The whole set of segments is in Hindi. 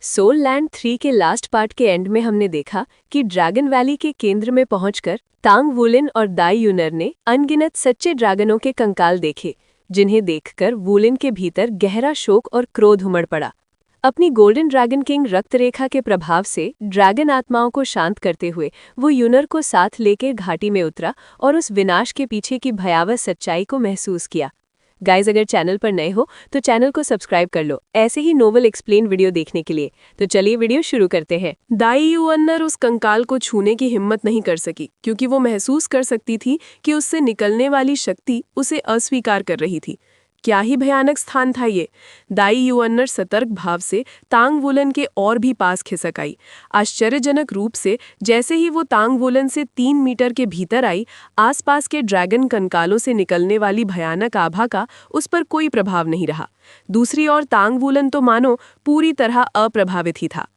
सोल लैंड 3 के लास्ट पार्ट के एंड में हमने देखा कि ड्रैगन वैली के केंद्र में पहुंचकर तांग वुलिन और दाई यूनर ने अनगिनत सच्चे ड्रैगनों के कंकाल देखे, जिन्हें देखकर वुलिन के भीतर गहरा शोक और क्रोध उमड़ पड़ा। अपनी गोल्डन ड्रैगन किंग रक्तरेखा के प्रभाव से ड्रैगन आत्माओं को शांत करते हुए वो यूनर को साथ लेकर घाटी में उतरा और उस विनाश के पीछे की भयावह सच्चाई को महसूस किया। गाइज, अगर चैनल पर नए हो तो चैनल को सब्सक्राइब कर लो ऐसे ही नोवेल एक्सप्लेन वीडियो देखने के लिए। तो चलिए वीडियो शुरू करते हैं। दाई यूअन्नर उस कंकाल को छूने की हिम्मत नहीं कर सकी, क्योंकि वो महसूस कर सकती थी कि उससे निकलने वाली शक्ति उसे अस्वीकार कर रही थी। क्या ही भयानक स्थान था ये। दाई यूअन्नर सतर्क भाव से तांग वुलन के और भी पास खिसक आई। आश्चर्यजनक रूप से जैसे ही वो तांग वुलन से 3 मीटर के भीतर आई, आसपास के ड्रैगन कंकालों से निकलने वाली भयानक आभा का उस पर कोई प्रभाव नहीं रहा। दूसरी ओर तांग वुलन तो मानो पूरी तरह अप्रभावित ही था।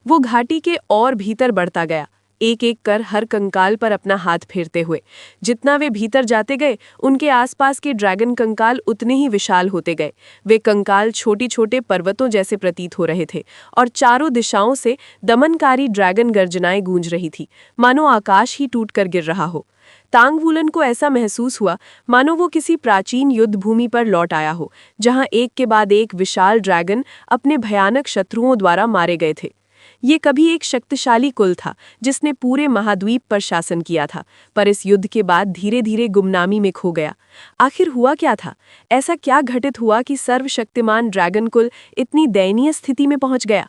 वो घाटी के और भीतर बढ़ता गया, एक एक कर हर कंकाल पर अपना हाथ फेरते हुए। जितना वे भीतर जाते गए, उनके आसपास के ड्रैगन कंकाल उतने ही विशाल होते गए। वे कंकाल छोटी छोटे पर्वतों जैसे प्रतीत हो रहे थे और चारों दिशाओं से दमनकारी ड्रैगन गर्जनाएं गूंज रही थी, मानो आकाश ही टूटकर गिर रहा हो। तांग वुलन को ऐसा महसूस हुआ मानो वो किसी प्राचीन युद्ध भूमि पर लौट आया हो, जहां एक के बाद एक विशाल ड्रैगन अपने भयानक शत्रुओं द्वारा मारे गए थे। ये कभी एक शक्तिशाली कुल था जिसने पूरे महाद्वीप पर शासन किया था, पर इस युद्ध के बाद धीरे धीरे गुमनामी में खो गया। आखिर हुआ क्या था? ऐसा क्या घटित हुआ कि सर्वशक्तिमान ड्रैगन कुल इतनी दयनीय स्थिति में पहुंच गया?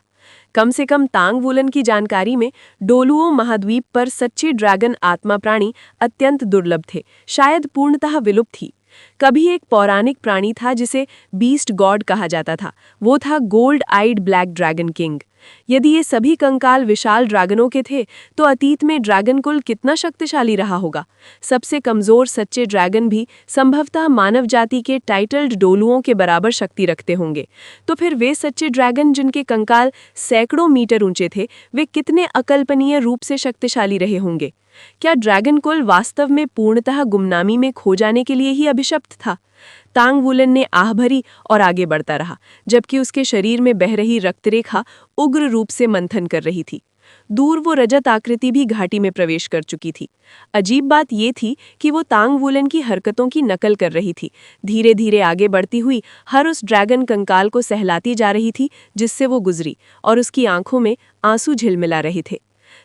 कम से कम तांग वुलन की जानकारी में डोलुओ महाद्वीप पर सच्चे ड्रैगन आत्मा प्राणी अत्यंत दुर्लभ थे, शायद पूर्णतः विलुप्त थी। कभी एक पौराणिक प्राणी था जिसे बीस्ट गॉड कहा जाता था। वो था गोल्ड आइड ब्लैक ड्रैगन किंग। यदि ये सभी कंकाल विशाल ड्रैगनों के थे, तो अतीत में ड्रैगन कुल कितना शक्तिशाली रहा होगा। सबसे कमजोर सच्चे ड्रैगन भी संभवतः मानव जाति के टाइटल्ड डोलुओं के बराबर शक्ति रखते होंगे। तो फिर वे सच्चे ड्रैगन जिनके कंकाल सैकड़ों मीटर ऊंचे थे, वे कितने अकल्पनीय रूप से शक्तिशाली रहे होंगे? क्या ड्रैगन कुल वास्तव में पूर्णतः गुमनामी में खो जाने के लिए ही अभिशप्त था? तांग वुलन ने आह भरी और आगे बढ़ता रहा, जबकि उसके शरीर में बह रही रक्तरेखा उग्र रूप से मंथन कर रही थी। दूर वो रजत आकृति भी घाटी में प्रवेश कर चुकी थी। अजीब बात ये थी कि वो तांग वुलन की हरकतों की नकल कर रही थी, धीरे धीरे आगे बढ़ती हुई हर उस ड्रैगन कंकाल को सहलाती जा रही थी जिससे वो गुजरी, और उसकी आंखों में आंसू झिलमिला रहे थे।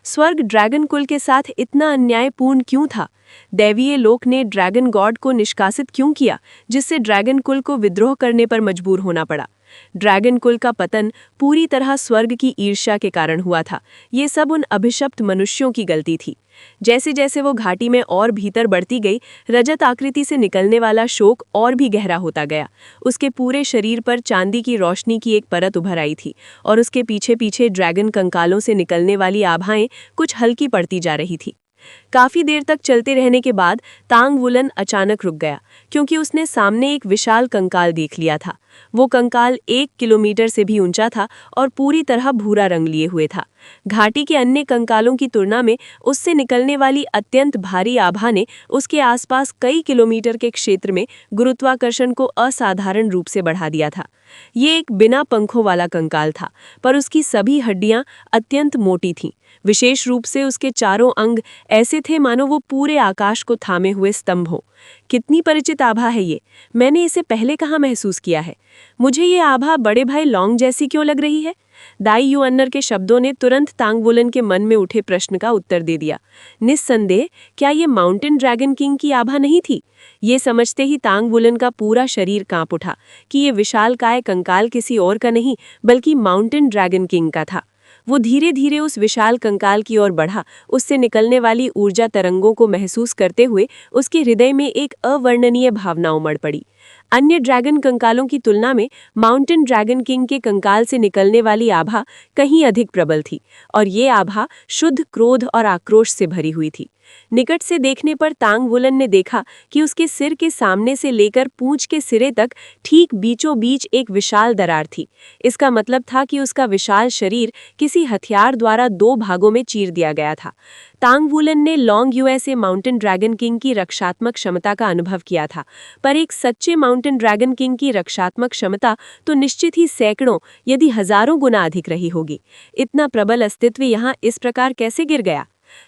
स्वर्ग ड्रैगन कुल के साथ इतना अन्यायपूर्ण क्यों था? दैवीय लोक ने ड्रैगन गॉड को निष्कासित क्यों किया, जिससे ड्रैगन कुल को विद्रोह करने पर मजबूर होना पड़ा? ड्रैगन कुल का पतन पूरी तरह स्वर्ग की ईर्ष्या के कारण हुआ था। ये सब उन अभिशप्त मनुष्यों की गलती थी। जैसे जैसे वो घाटी में और भीतर बढ़ती गई, रजत आकृति से निकलने वाला शोक और भी गहरा होता गया। उसके पूरे शरीर पर चांदी की रोशनी की एक परत उभर आई थी, और उसके पीछे पीछे ड्रैगन कंकालों से निकलने वाली आभाएं कुछ हल्की पड़ती जा रही थी। काफी देर तक चलते रहने के बाद तांग वुलन अचानक रुक गया, क्योंकि उसने सामने एक विशाल कंकाल देख लिया था। वो कंकाल 1 किलोमीटर से भी ऊंचा था और पूरी तरह भूरा रंग लिए हुए था। घाटी के अन्य कंकालों की तुलना में उससे निकलने वाली अत्यंत भारी आभा ने उसके आसपास कई किलोमीटर के क्षेत्र में गुरुत्वाकर्षण को असाधारण रूप से बढ़ा दिया था। ये एक बिना पंखों वाला कंकाल था, पर उसकी सभी हड्डियां अत्यंत मोटी थीं। विशेष रूप से उसके चारों अंग ऐसे थे मानो वो पूरे आकाश को थामे हुए स्तंभ हो। कितनी परिचित आभा है ये! मैंने इसे पहले कहाँ महसूस किया है? मुझे ये आभा बड़े भाई लॉन्ग जैसी क्यों लग रही है? दाई यूअन्नर के शब्दों ने तुरंत तांग वुलन के मन में उठे प्रश्न का उत्तर दे दिया। निस्संदेह, क्या ये माउंटेन ड्रैगन किंग की आभा नहीं थी? ये समझते ही तांग वुलन का पूरा शरीर कांप उठा कि ये विशालकाय कंकाल किसी और का नहीं, बल्कि माउंटेन ड्रैगन किंग का था। वो धीरे धीरे उस विशाल कंकाल की ओर बढ़ा, उससे निकलने वाली ऊर्जा तरंगों को महसूस करते हुए उसके हृदय में एक अवर्णनीय भावना उमड़ पड़ी। अन्य ड्रैगन कंकालों की तुलना में माउंटेन ड्रैगन किंग के कंकाल से निकलने वाली आभा कहीं अधिक प्रबल थी, और ये आभा शुद्ध क्रोध और आक्रोश से भरी हुई थी। निकट से देखने पर तांग वुलन ने देखा कि उसके सिर के सामने से लेकर पूंछ के सिरे तक ठीक बीचों बीच एक विशाल दरार थी। इसका मतलब था कि उसका विशाल शरीर किसी हथियार द्वारा 2 भागों में चीर दिया गया था। तांग वुलन ने long USA mountain dragon king की रक्षात्मक क्षमता का अनुभव किया था, पर एक सच्चे माउंटेन ड्रैगन किंग की रक्षात्मक क्षमता तो निश्चित ही सैकड़ों यदि हजारों गुना अधिक रही होगी। इतना प्रबल अस्तित्व यहाँ इस प्रकार कैसे गिर गया?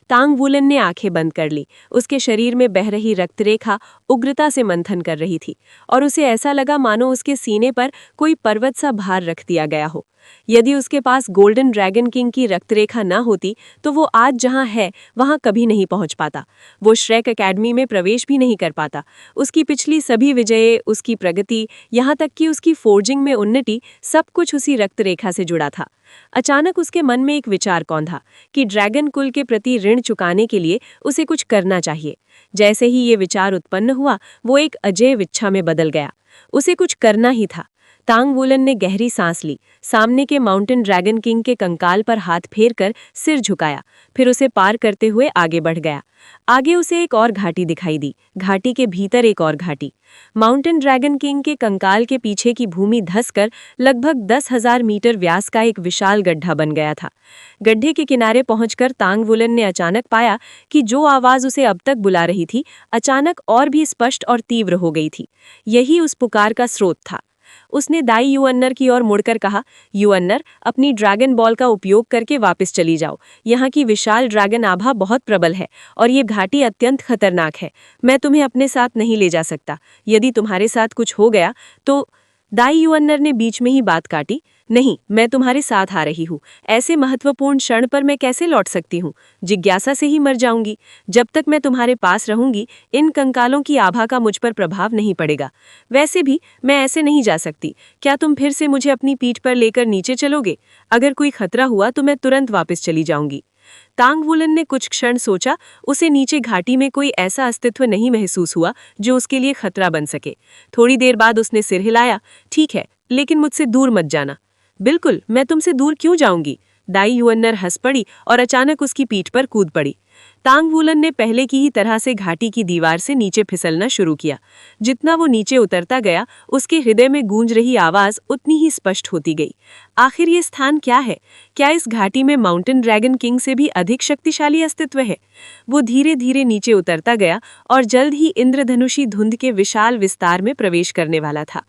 तांग वुलन ने आंखें बंद कर ली। उसके शरीर में बह रही रक्तरेखा उग्रता से मंथन कर रही थी और उसे ऐसा लगा मानो उसके सीने पर कोई पर्वत सा भार रख दिया गया हो। यदि उसके पास गोल्डन ड्रैगन किंग की रक्तरेखा न होती तो वो आज जहां है वहां कभी नहीं पहुंच पाता। वो श्रेक एकेडमी में प्रवेश भी नहीं कर पाता। उसकी पिछली सभी विजय, उसकी प्रगति, यहाँ तक कि उसकी फोर्जिंग में उन्नति, सब कुछ उसी रक्तरेखा से जुड़ा था। अचानक उसके मन में एक विचार कौंधा कि ड्रैगन कुल के प्रति ऋण चुकाने के लिए उसे कुछ करना चाहिए। जैसे ही ये विचार उत्पन्न हुआ, वो एक अजेय इच्छा में बदल गया। उसे कुछ करना ही था। तांग वुलन ने गहरी सांस ली, सामने के माउंटेन ड्रैगन किंग के कंकाल पर हाथ फेरकर सिर झुकाया, फिर उसे पार करते हुए आगे बढ़ गया। आगे उसे एक और घाटी दिखाई दी, घाटी के भीतर एक और घाटी। माउंटेन ड्रैगन किंग के कंकाल के पीछे की भूमि धंसकर लगभग 10,000 मीटर व्यास का एक विशाल गड्ढा बन गया था। गड्ढे के किनारे पहुंचकर तांग वुलन ने अचानक पाया कि जो आवाज उसे अब तक बुला रही थी, अचानक और भी स्पष्ट और तीव्र हो गई थी। यही उस पुकार का स्रोत था। उसने दाई युअन्नर की ओर मुड़कर कहा, युअन्नर, अपनी ड्रैगन बॉल का उपयोग करके वापस चली जाओ। यहाँ की विशाल ड्रैगन आभा बहुत प्रबल है और ये घाटी अत्यंत खतरनाक है। मैं तुम्हें अपने साथ नहीं ले जा सकता। यदि तुम्हारे साथ कुछ हो गया तो... दाई युअन्नर ने बीच में ही बात काटी, नहीं, मैं तुम्हारे साथ आ रही हूँ। ऐसे महत्वपूर्ण क्षण पर मैं कैसे लौट सकती हूँ? जिज्ञासा से ही मर जाऊंगी। जब तक मैं तुम्हारे पास रहूंगी, इन कंकालों की आभा का मुझ पर प्रभाव नहीं पड़ेगा। वैसे भी मैं ऐसे नहीं जा सकती। क्या तुम फिर से मुझे अपनी पीठ पर लेकर नीचे चलोगे? अगर कोई खतरा हुआ तो मैं तुरंत वापस चली जाऊंगी। तांग वुलन ने कुछ क्षण सोचा। उसे नीचे घाटी में कोई ऐसा अस्तित्व नहीं महसूस हुआ जो उसके लिए खतरा बन सके। थोड़ी देर बाद उसने सिर हिलाया, ठीक है, लेकिन मुझसे दूर मत जाना। बिल्कुल, मैं तुमसे दूर क्यों जाऊंगी? दाई युअन्नर हंस पड़ी और अचानक उसकी पीठ पर कूद पड़ी। तांग वुलन ने पहले की ही तरह से घाटी की दीवार से नीचे फिसलना शुरू किया। जितना वो नीचे उतरता गया, उसके हृदय में गूंज रही आवाज उतनी ही स्पष्ट होती गई। आखिर ये स्थान क्या है? क्या इस घाटी में माउंटेन ड्रैगन किंग से भी अधिक शक्तिशाली अस्तित्व है? वो धीरे धीरे नीचे उतरता गया और जल्द ही इंद्रधनुषी धुंध के विशाल विस्तार में प्रवेश करने वाला था।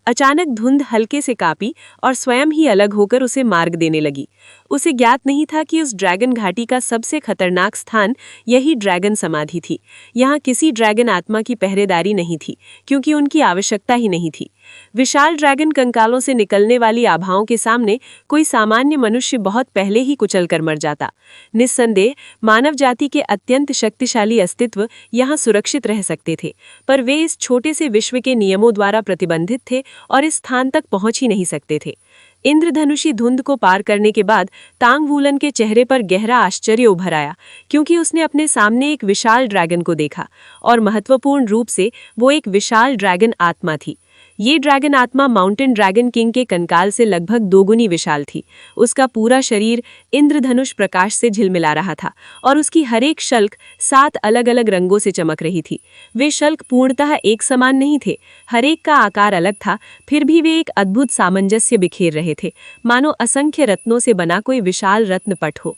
अचानक धुंध हल्के से कांपी और स्वयं ही अलग होकर उसे मार्ग देने लगी। उसे ज्ञात नहीं था कि उस ड्रैगन घाटी का सबसे खतरनाक स्थान यही ड्रैगन समाधि थी। यहाँ किसी ड्रैगन आत्मा की पहरेदारी नहीं थी, क्योंकि उनकी आवश्यकता ही नहीं थी। विशाल ड्रैगन कंकालों से निकलने वाली आभाओं के सामने कोई सामान्य मनुष्य बहुत पहले ही कुचल कर मर जाता। निस्संदेह मानव जाति के अत्यंत शक्तिशाली अस्तित्व यहाँ सुरक्षित रह सकते थे, पर वे इस छोटे से विश्व के नियमों द्वारा प्रतिबंधित थे और इस स्थान तक पहुंच ही नहीं सकते थे। इंद्रधनुषी धुंध को पार करने के बाद तांग वुलन के चेहरे पर गहरा आश्चर्य उभर आया, क्योंकि उसने अपने सामने एक विशाल ड्रैगन को देखा और महत्वपूर्ण रूप से वो एक विशाल ड्रैगन आत्मा थी। ये ड्रैगन आत्मा माउंटेन ड्रैगन किंग के कंकाल से लगभग दोगुनी विशाल थी। उसका पूरा शरीर इंद्रधनुष प्रकाश से झिलमिला रहा था और उसकी हर एक शल्क 7 अलग-अलग रंगों से चमक रही थी। वे शल्क पूर्णतः एक समान नहीं थे, हर एक का आकार अलग था, फिर भी वे एक अद्भुत सामंजस्य बिखेर रहे थे, मानो असंख्य रत्नों से बना कोई विशाल रत्नपट हो।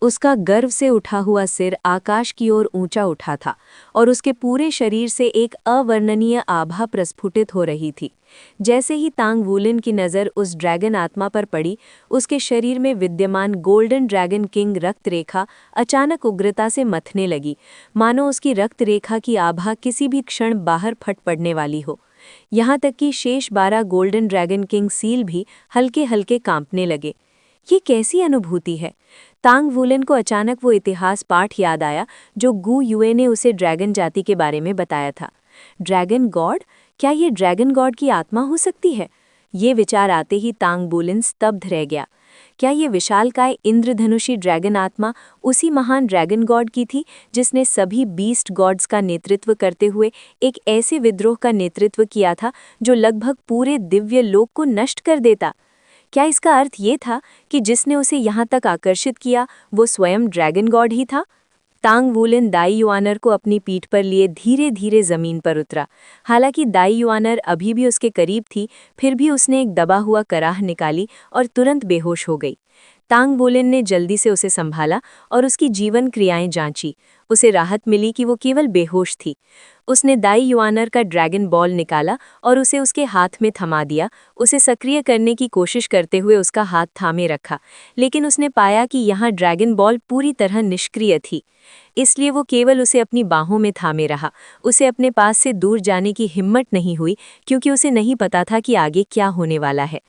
उसका गर्व से उठा हुआ सिर आकाश की ओर ऊंचा उठा था और उसके पूरे शरीर से एक अवर्णनीय आभा प्रस्फुटित हो रही थी। जैसे ही तांग वुलन की नज़र उस ड्रैगन आत्मा पर पड़ी, उसके शरीर में विद्यमान गोल्डन ड्रैगन किंग रक्त रेखा अचानक उग्रता से मथने लगी, मानो उसकी रक्त रेखा की आभा किसी भी क्षण बाहर फट पड़ने वाली हो। यहाँ तक कि शेष 12 गोल्डन ड्रैगन किंग सील भी हल्के हल्के कांपने लगे। ये कैसी अनुभूति है? तांग वुलन को अचानक वो इतिहास पाठ याद आया जो गु युए ने उसे ड्रैगन जाति के बारे में बताया था। Dragon God? क्या ये ड्रैगन गॉड की आत्मा हो सकती है? ये विचार आते ही तांग वुलन स्तब्ध रह गया। क्या ये विशालकाय इंद्रधनुषी ड्रैगन आत्मा उसी महान ड्रैगन गॉड की थी जिसने सभी बीस्ट गॉड्स का नेतृत्व करते हुए एक ऐसे विद्रोह का नेतृत्व किया था जो लगभग पूरे दिव्य लोक को नष्ट कर देता? क्या इसका अर्थ ये था कि जिसने उसे यहाँ तक आकर्षित किया वो स्वयं ड्रैगन गॉड ही था? तांग वुलिन दाई युआनर को अपनी पीठ पर लिए धीरे धीरे जमीन पर उतरा। हालांकि दाई युआनर अभी भी उसके करीब थी, फिर भी उसने एक दबा हुआ कराह निकाली और तुरंत बेहोश हो गई। तांग वुलिन ने जल्दी से उसे संभाला और उसकी जीवन क्रियाएं जांची। उसे राहत मिली कि वो केवल बेहोश थी। उसने दाई युआनर का ड्रैगन बॉल निकाला और उसे उसके हाथ में थमा दिया। उसे सक्रिय करने की कोशिश करते हुए उसका हाथ थामे रखा, लेकिन उसने पाया कि यहाँ ड्रैगन बॉल पूरी तरह निष्क्रिय थी। इसलिए वो केवल उसे अपनी बाहों में थामे रहा। उसे अपने पास से दूर जाने की हिम्मत नहीं हुई, क्योंकि उसे नहीं पता था कि आगे क्या होने वाला है।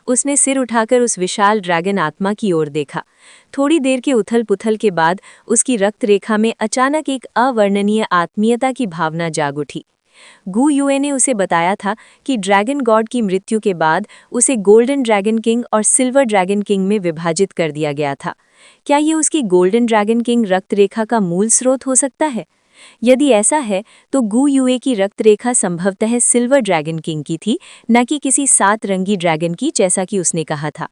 उसने सिर उठाकर उस विशाल ड्रैगन आत्मा की ओर देखा। थोड़ी देर के उथल पुथल के बाद उसकी रक्त रेखा में अचानक एक अवर्णनीय आत्मीयता की भावना जाग उठी। गु युए ने उसे बताया था कि ड्रैगन गॉड की मृत्यु के बाद उसे गोल्डन ड्रैगन किंग और सिल्वर ड्रैगन किंग में विभाजित कर दिया गया था। क्या ये उसकी गोल्डन ड्रैगन किंग रक्त रेखा का मूल स्रोत हो सकता है? यदि ऐसा है तो गु युए की रक्त रेखा संभवतः सिल्वर ड्रैगन किंग की थी, न कि किसी 7 रंगी ड्रैगन की, जैसा कि उसने कहा था।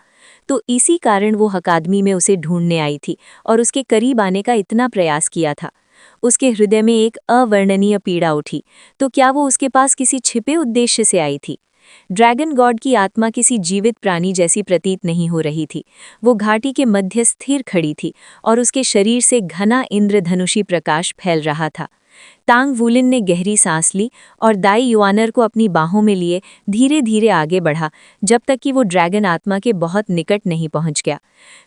तो इसी कारण वो अकादमी में उसे ढूंढने आई थी और उसके करीब आने का इतना प्रयास किया था। उसके हृदय में एक अवर्णनीय पीड़ा उठी। तो क्या वो उसके पास किसी छिपे उद्देश्य से आई थी? ड्रैगन गॉड की आत्मा किसी जीवित प्राणी जैसी प्रतीत नहीं हो रही थी। वो घाटी के मध्य स्थिर खड़ी थी और उसके शरीर से घना इंद्रधनुषी प्रकाश फैल रहा था। तांग वुलिन ने गहरी सांस ली और दाई युआनर को अपनी बाहों में लिए धीरे धीरे आगे बढ़ा, जब तक कि वो ड्रैगन आत्मा के बहुत निकट नहीं पहुंच गया।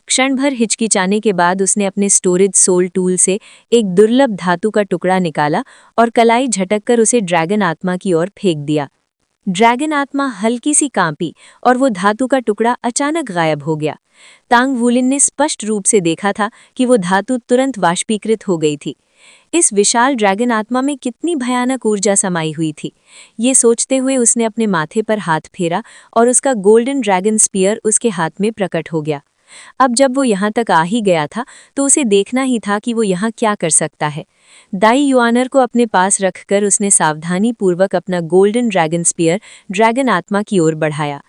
क्षण भर हिचकिचाने के बाद उसने अपने स्टोरेज सोल टूल से एक दुर्लभ धातु का टुकड़ा निकाला और कलाई झटककर उसे ड्रैगन आत्मा की ओर फेंक दिया। ड्रैगन आत्मा हल्की सी कांपी और वो धातु का टुकड़ा अचानक गायब हो गया। तांग वुलिन ने स्पष्ट रूप से देखा था कि वो धातु तुरंत वाष्पीकृत हो गई थी। इस विशाल ड्रैगन आत्मा में कितनी भयानक ऊर्जा समाई हुई थी। ये सोचते हुए उसने अपने माथे पर हाथ फेरा और उसका गोल्डन ड्रैगन स्पीयर उसके हाथ में प्रकट हो गया। अब जब वो यहाँ तक आ ही गया था तो उसे देखना ही था कि वो यहाँ क्या कर सकता है। दाई युआनर को अपने पास रखकर उसने सावधानी पूर्वक अपना गोल्डन ड्रैगन स्पीयर ड्रैगन आत्मा की ओर बढ़ाया।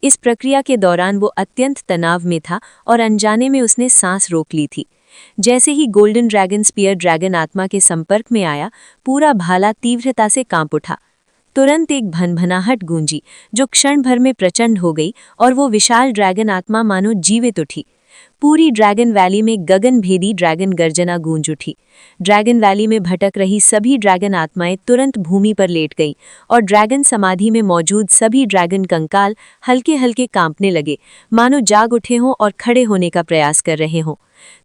इस प्रक्रिया के दौरान वो अत्यंत तनाव में था और अनजाने में उसने सांस रोक ली थी। जैसे ही गोल्डन ड्रैगन स्पीयर ड्रैगन आत्मा के संपर्क में आया, पूरा भाला तीव्रता से कांप उठा। तुरंत एक भनभनाहट गूंजी, जो क्षण भर में प्रचंड हो गई और वो विशाल ड्रैगन आत्मा मानो जीवित उठी। पूरी ड्रैगन वैली में गगनभेदी ड्रैगन गर्जना गूंज उठी। ड्रैगन वैली में भटक रही सभी ड्रैगन आत्माएं तुरंत भूमि पर लेट गईं और ड्रैगन समाधि में मौजूद सभी ड्रैगन कंकाल हल्के हल्के कांपने लगे, मानो जाग उठे हों और खड़े होने का प्रयास कर रहे हों।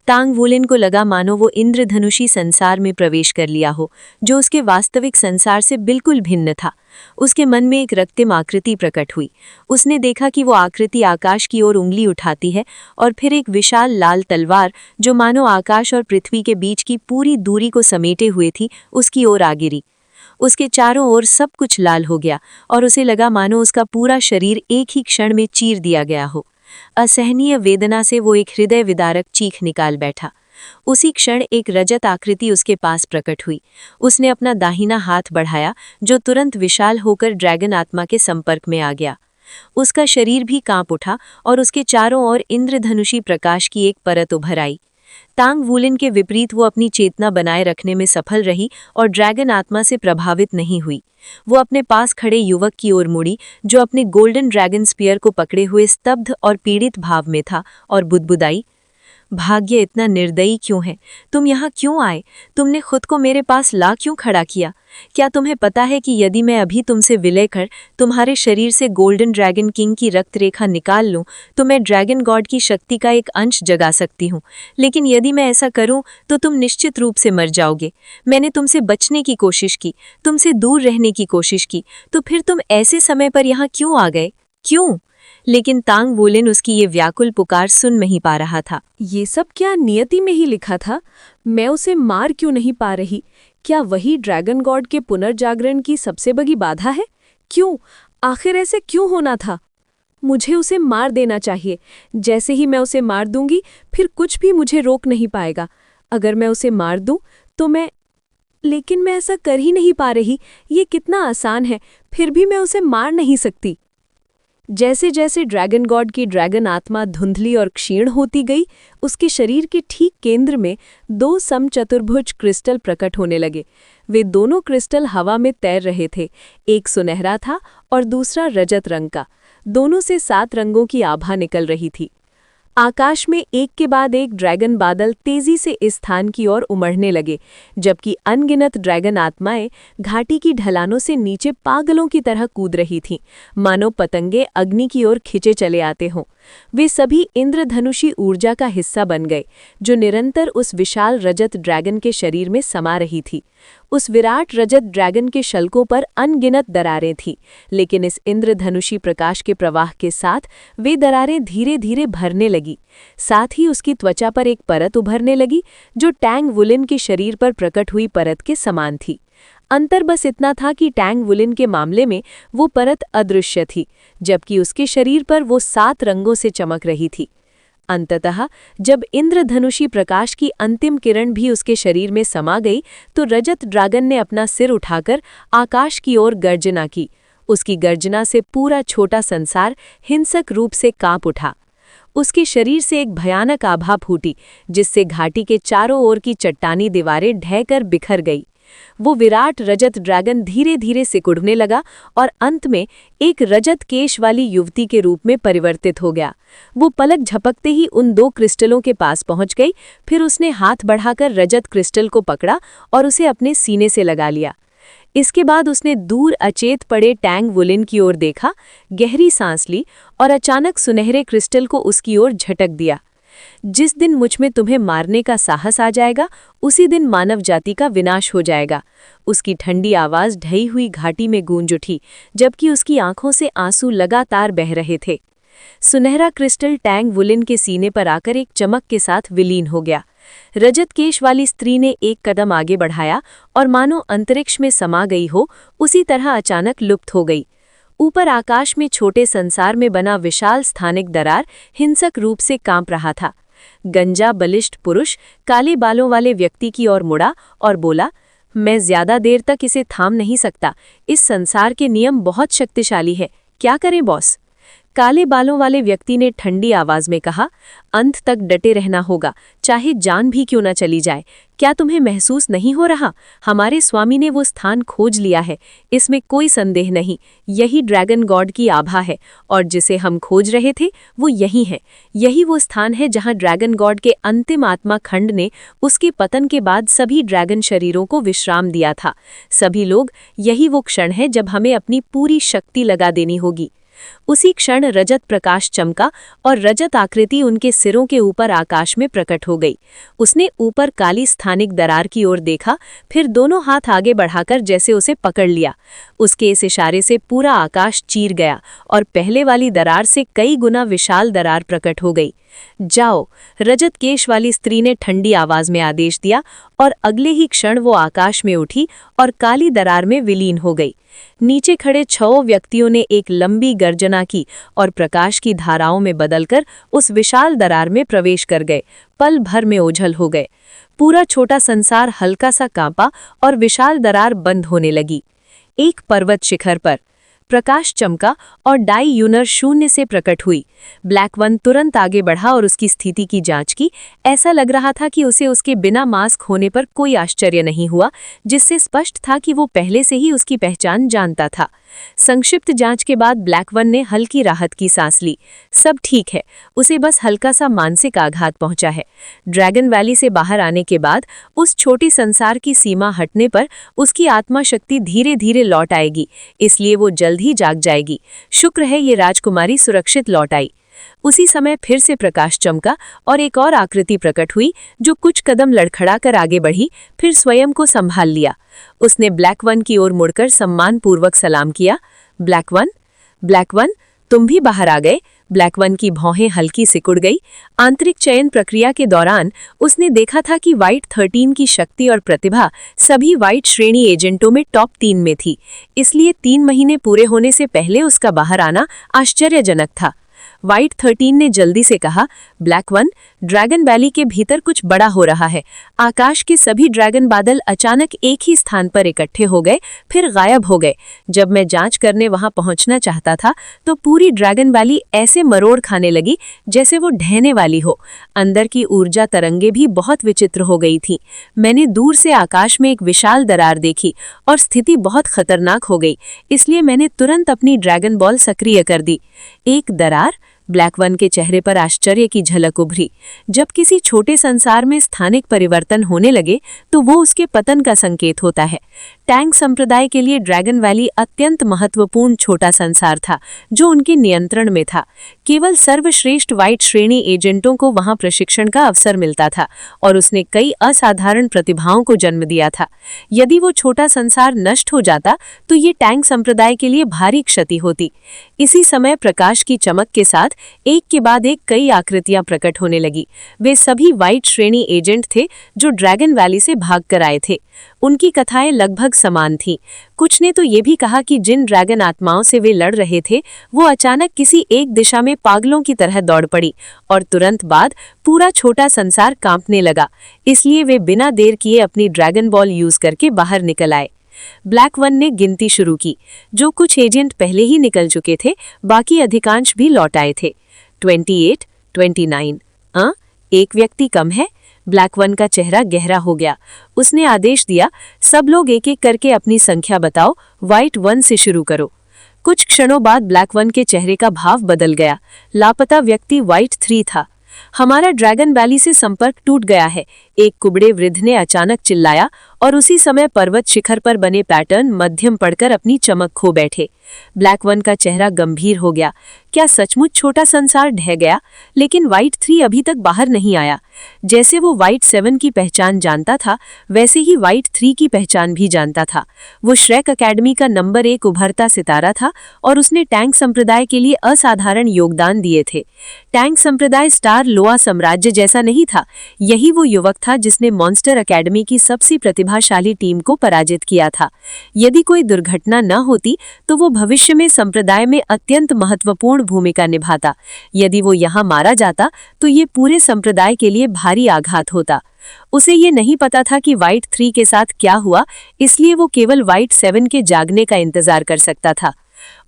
तांग वुलिन को लगा मानो वो इंद्रधनुषी संसार में प्रवेश कर लिया हो, जो उसके वास्तविक संसार से बिल्कुल भिन्न था। उसके मन में एक रक्तिम आकृति प्रकट हुई। उसने देखा कि वो आकृति आकाश की ओर उंगली उठाती है और फिर एक विशाल लाल तलवार, जो मानो आकाश और पृथ्वी के बीच की पूरी दूरी को समेटे हुए थी, उसकी ओर आ गिरी। उसके चारों ओर सब कुछ लाल हो गया और उसे लगा मानो उसका पूरा शरीर एक ही क्षण में चीर दिया गया हो। असहनीय वेदना से वो एक हृदय विदारक चीख निकाल बैठा। उसी क्षण एक रजत आकृति उसके पास प्रकट हुई। उसने अपना दाहिना हाथ बढ़ाया, जो तुरंत विशाल होकर ड्रैगन आत्मा के संपर्क में आ गया। उसका शरीर भी कांप उठा और उसके चारों ओर इंद्रधनुषी प्रकाश की एक परत उभर आई। तांग वुलिन के विपरीत वो अपनी चेतना बनाए रखने में सफल रही और ड्रैगन आत्मा से प्रभावित नहीं हुई। वो अपने पास खड़े युवक की ओर मुड़ी, जो अपने गोल्डन ड्रैगन स्पीयर को पकड़े हुए स्तब्ध और पीड़ित भाव में था, और बुदबुदाई, भाग्य इतना निर्दयी क्यों है? तुम यहाँ क्यों आए? तुमने खुद को मेरे पास ला क्यों खड़ा किया? क्या तुम्हें पता है कि यदि मैं अभी तुमसे विलय कर तुम्हारे शरीर से गोल्डन ड्रैगन किंग की रक्त रेखा निकाल लूं, तो मैं ड्रैगन गॉड की शक्ति का एक अंश जगा सकती हूँ। लेकिन यदि मैं ऐसा करूं तो तुम निश्चित रूप से मर जाओगे। मैंने तुमसे बचने की कोशिश की, तुमसे दूर रहने की कोशिश की, तो फिर तुम ऐसे समय पर यहाँ क्यों आ गए? क्यों? लेकिन तांग वुलिन उसकी ये व्याकुल पुकार सुन नहीं पा रहा था। ये सब क्या नियति में ही लिखा था? मैं उसे मार क्यों नहीं पा रही? क्या वही ड्रैगन गॉड के पुनर्जागरण की सबसे बड़ी बाधा है? क्यों? आखिर ऐसे क्यों होना था? मुझे उसे मार देना चाहिए। जैसे ही मैं उसे मार दूंगी, फिर कुछ भी मुझे रोक नहीं पाएगा। अगर मैं उसे मार दूं तो लेकिन मैं ऐसा कर ही नहीं पा रही। ये कितना आसान है, फिर भी मैं उसे मार नहीं सकती। जैसे जैसे ड्रैगन गॉड की ड्रैगन आत्मा धुंधली और क्षीण होती गई, उसके शरीर के ठीक केंद्र में 2 समचतुर्भुज क्रिस्टल प्रकट होने लगे। वे दोनों क्रिस्टल हवा में तैर रहे थे। एक सुनहरा था और दूसरा रजत रंग का। दोनों से 7 रंगों की आभा निकल रही थी। आकाश में एक के बाद एक ड्रैगन बादल तेजी से इस स्थान की ओर उमड़ने लगे, जबकि अनगिनत ड्रैगन आत्माएं घाटी की ढलानों से नीचे पागलों की तरह कूद रही थीं, मानो पतंगे अग्नि की ओर खिंचे चले आते हों। वे सभी इंद्रधनुषी ऊर्जा का हिस्सा बन गए, जो निरंतर उस विशाल रजत ड्रैगन के शरीर में समा रही थी। उस विराट रजत ड्रैगन के शल्कों पर अनगिनत दरारें थीं, लेकिन इस इंद्रधनुषी प्रकाश के प्रवाह के साथ वे दरारें धीरे धीरे भरने लगी। साथ ही उसकी त्वचा पर एक परत उभरने लगी, जो टैंग वुलिन के शरीर पर प्रकट हुई परत के समान थी। अंतर बस इतना था कि टैंग वुलिन के मामले में वो परत अदृश्य थी, जबकि उसके शरीर पर वो 7 रंगों से चमक रही थी। अंततः जब इंद्रधनुषी प्रकाश की अंतिम किरण भी उसके शरीर में समा गई, तो रजत ड्रैगन ने अपना सिर उठाकर आकाश की ओर गर्जना की। उसकी गर्जना से पूरा छोटा संसार हिंसक रूप से कांप उठा। उसके शरीर से एक भयानक आभा फूटी, जिससे घाटी के चारों ओर की चट्टानी दीवारें ढहकर बिखर गई। वो विराट रजत ड्रैगन धीरे धीरे सिकुड़ने लगा और अंत में एक रजत केश वाली युवती के रूप में परिवर्तित हो गया। वो पलक झपकते ही उन 2 क्रिस्टलों के पास पहुंच गई। फिर उसने हाथ बढ़ाकर रजत क्रिस्टल को पकड़ा और उसे अपने सीने से लगा लिया। इसके बाद उसने दूर अचेत पड़े टैंग वुलिन की ओर देखा, गहरी सांस ली और अचानक सुनहरे क्रिस्टल को उसकी ओर झटक दिया। जिस दिन मुझ में तुम्हें मारने का साहस आ जाएगा, उसी दिन मानव जाति का विनाश हो जाएगा। उसकी ठंडी आवाज ढही हुई घाटी में गूंज उठी, जबकि उसकी आंखों से आंसू लगातार बह रहे थे। सुनहरा क्रिस्टल टैंग वुलिन के सीने पर आकर एक चमक के साथ विलीन हो गया। रजत केश वाली स्त्री ने एक कदम आगे बढ़ाया और मानो अंतरिक्ष में समा गई हो, उसी तरह अचानक लुप्त हो गई। ऊपर आकाश में छोटे संसार में बना विशाल स्थानिक दरार हिंसक रूप से कांप रहा था। गंजा बलिष्ठ पुरुष काले बालों वाले व्यक्ति की ओर मुड़ा और बोला, मैं ज्यादा देर तक इसे थाम नहीं सकता। इस संसार के नियम बहुत शक्तिशाली है। क्या करें बॉस? काले बालों वाले व्यक्ति ने ठंडी आवाज में कहा, अंत तक डटे रहना होगा, चाहे जान भी क्यों न चली जाए। क्या तुम्हें महसूस नहीं हो रहा? हमारे स्वामी ने वो स्थान खोज लिया है, इसमें कोई संदेह नहीं। यही ड्रैगन गॉड की आभा है और जिसे हम खोज रहे थे वो यही है। यही वो स्थान है जहां ड्रैगन गॉड के अंतिम आत्मा खंड ने उसके पतन के बाद सभी ड्रैगन शरीरों को विश्राम दिया था। सभी लोग, यही वो क्षण है जब हमें अपनी पूरी शक्ति लगा देनी होगी। उसी क्षण रजत प्रकाश चमका और रजत आकृति उनके सिरों के ऊपर आकाश में प्रकट हो गई। उसने ऊपर काली स्थानिक दरार की ओर देखा, फिर दोनों हाथ आगे बढ़ाकर जैसे उसे पकड़ लिया। उसके इस इशारे से पूरा आकाश चीर गया और पहले वाली दरार से कई गुना विशाल दरार प्रकट हो गई। जाओ, रजत केश वाली स्त्री ने ठंडी आवाज में आदेश दिया और अगले ही क्षण वो आकाश में उठी और काली दरार में विलीन हो गई। नीचे खड़े 6 व्यक्तियों ने एक लंबी गर्जना की और प्रकाश की धाराओं में बदलकर उस विशाल दरार में प्रवेश कर गए। पल भर में ओझल हो गए। पूरा छोटा संसार हल्का सा कांपा और विशाल दरार बंद होने लगी। एक पर्वत शिखर पर प्रकाश चमका और डाई यूनर शून्य से प्रकट हुई। ब्लैक वन तुरंत आगे बढ़ा और उसकी स्थिति की जांच की। ऐसा लग रहा था कि उसे उसके बिना मास्क होने पर कोई आश्चर्य नहीं हुआ, जिससे स्पष्ट था कि वो पहले से ही उसकी पहचान जानता था। संक्षिप्त जांच के बाद ब्लैक वन ने हल्की राहत की सांस ली। सब ठीक है, उसे बस हल्का सा मानसिक आघात पहुंचा है। ड्रैगन वैली से बाहर आने के बाद उस छोटी संसार की सीमा हटने पर उसकी आत्मा शक्ति धीरे धीरे लौट आएगी, इसलिए वो जल्द ही जाग जाएगी। शुक्र है ये राजकुमारी सुरक्षित लौट आई। उसी समय फिर से प्रकाश चमका और एक और आकृति प्रकट हुई, जो कुछ कदम लड़खड़ाकर आगे बढ़ी, फिर स्वयं को संभाल लिया। उसने ब्लैक वन की ओर मुड़कर सम्मानपूर्वक सलाम किया। ब्लैक वन, तुम भी बाहर आ गए। ब्लैक वन की भौहें हल्की सिकुड़ गई। आंतरिक चयन प्रक्रिया के दौरान उसने देखा था कि वाइट 13 की शक्ति और प्रतिभा सभी वाइट श्रेणी एजेंटों में टॉप 3 में थी, इसलिए 3 महीने पूरे होने से पहले उसका बाहर आना आश्चर्यजनक था। व्हाइट 13 ने जल्दी से कहा, ब्लैक 1, ड्रैगन वैली के भीतर कुछ बड़ा हो रहा है। आकाश के सभी ड्रैगन बादल अचानक एक ही स्थान पर इकट्ठे हो गए, फिर गायब हो गए। जब मैं जांच करने वहां पहुंचना चाहता था तो पूरी ड्रैगन वैली ऐसे मरोड़ खाने लगी जैसे वो ढहने वाली हो। अंदर की ऊर्जा तरंगे भी बहुत विचित्र हो गई थी। मैंने दूर से आकाश में एक विशाल दरार देखी और स्थिति बहुत खतरनाक हो गई, इसलिए मैंने तुरंत अपनी ड्रैगन बॉल सक्रिय कर दी। एक दरार? ब्लैक 1 के चेहरे पर आश्चर्य की झलक उभरी। जब किसी छोटे संसार में स्थानिक परिवर्तन होने लगे तो वो उसके पतन का संकेत होता है। टैंग संप्रदाय के लिए ड्रैगन वैली अत्यंत महत्वपूर्ण छोटा संसार था जो उनके नियंत्रण में था। केवल सर्वश्रेष्ठ व्हाइट श्रेणी एजेंटों को वहां प्रशिक्षण का अवसर मिलता था और उसने कई असाधारण प्रतिभाओं को जन्म दिया था। यदि वो छोटा संसार नष्ट हो जाता तो ये टैंग संप्रदाय के लिए भारी क्षति होती। इसी समय प्रकाश की चमक के साथ एक के बाद एक कई आकृतियां प्रकट होने लगी। वे सभी व्हाइट श्रेणी एजेंट थे जो ड्रैगन वैली से भाग कर आए थे। उनकी कथाएं लगभग समान थीं। कुछ ने तो ये भी कहा कि जिन ड्रैगन आत्माओं से वे लड़ रहे थे वो अचानक किसी एक दिशा में पागलों की तरह दौड़ पड़ी और तुरंत बाद पूरा छोटा संसार कांपने लगा। इसलिए वे बिना देर किए अपनी ड्रैगन बॉल यूज करके बाहर निकल आए। ब्लैक 1 ने गिनती शुरू की। जो कुछ एजेंट पहले ही निकल चुके थे, बाकी अधिकांश भी लौट आए थे। 28, 29। एक व्यक्ति कम है। ब्लैक 1 का चेहरा गहरा हो गया। उसने आदेश दिया, सब लोग एक एक करके अपनी संख्या बताओ, व्हाइट 1 से शुरू करो। कुछ क्षणों बाद ब्लैक 1 के चेहरे का भाव बदल गया। लापता व्यक्ति व्हाइट 3 था। हमारा ड्रैगन वैली से संपर्क टूट गया है, एक कुबड़े वृद्ध ने अचानक चिल्लाया और उसी समय पर्वत शिखर पर बने पैटर्न मध्यम पड़कर अपनी चमक खो बैठे। ब्लैक 1 का चेहरा गंभीर हो गया। क्या सचमुच छोटा संसार ढह गया? लेकिन व्हाइट 3 अभी तक बाहर नहीं आया। जैसे वो व्हाइट 7 की पहचान जानता था, वैसे ही व्हाइट 3 की पहचान भी जानता था। वो श्रेक अकेडमी का नंबर 1 उभरता सितारा था और उसने टैंक संप्रदाय के लिए असाधारण योगदान दिए थे। टैंक संप्रदाय स्टार लोआ साम्राज्य जैसा नहीं था। यही वो युवक था जिसने मॉन्स्टर अकेडमी की सबसे प्रतिभाशाली टीम को पराजित किया था। यदि कोई दुर्घटना न होती तो वो भविष्य में संप्रदाय में अत्यंत महत्वपूर्ण भूमिका निभाता। यदि वो यहाँ मारा जाता तो ये पूरे संप्रदाय के लिए भारी आघात होता। उसे ये नहीं पता था कि व्हाइट 3 के साथ क्या हुआ, इसलिए वो केवल व्हाइट 7 के जागने का इंतजार कर सकता था।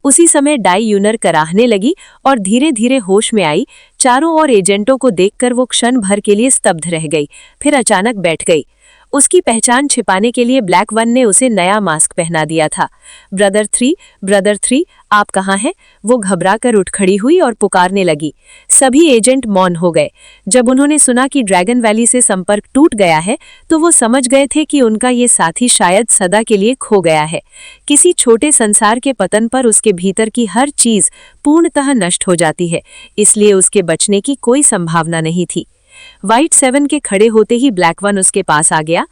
उसी समय डाई यूनर कराहने लगी और धीरे धीरे होश में आई। चारों ओर एजेंटों को देखकर वो क्षण भर के लिए स्तब्ध रह गई, फिर अचानक बैठ गई। उसकी पहचान छिपाने के लिए ब्लैक 1 ने उसे नया मास्क पहना दिया था। ब्रदर 3, आप कहाँ हैं? वो घबराकर उठ खड़ी हुई और पुकारने लगी। सभी एजेंट मौन हो गए। जब उन्होंने सुना कि ड्रैगन वैली से संपर्क टूट गया है तो वो समझ गए थे कि उनका ये साथी शायद सदा के लिए खो गया है। किसी छोटे संसार के पतन पर उसके भीतर की हर चीज पूर्णतः नष्ट हो जाती है, इसलिए उसके बचने की कोई संभावना नहीं थी। व्हाइट 7 के खड़े होते ही ब्लैक 1 उसके पास आ गया।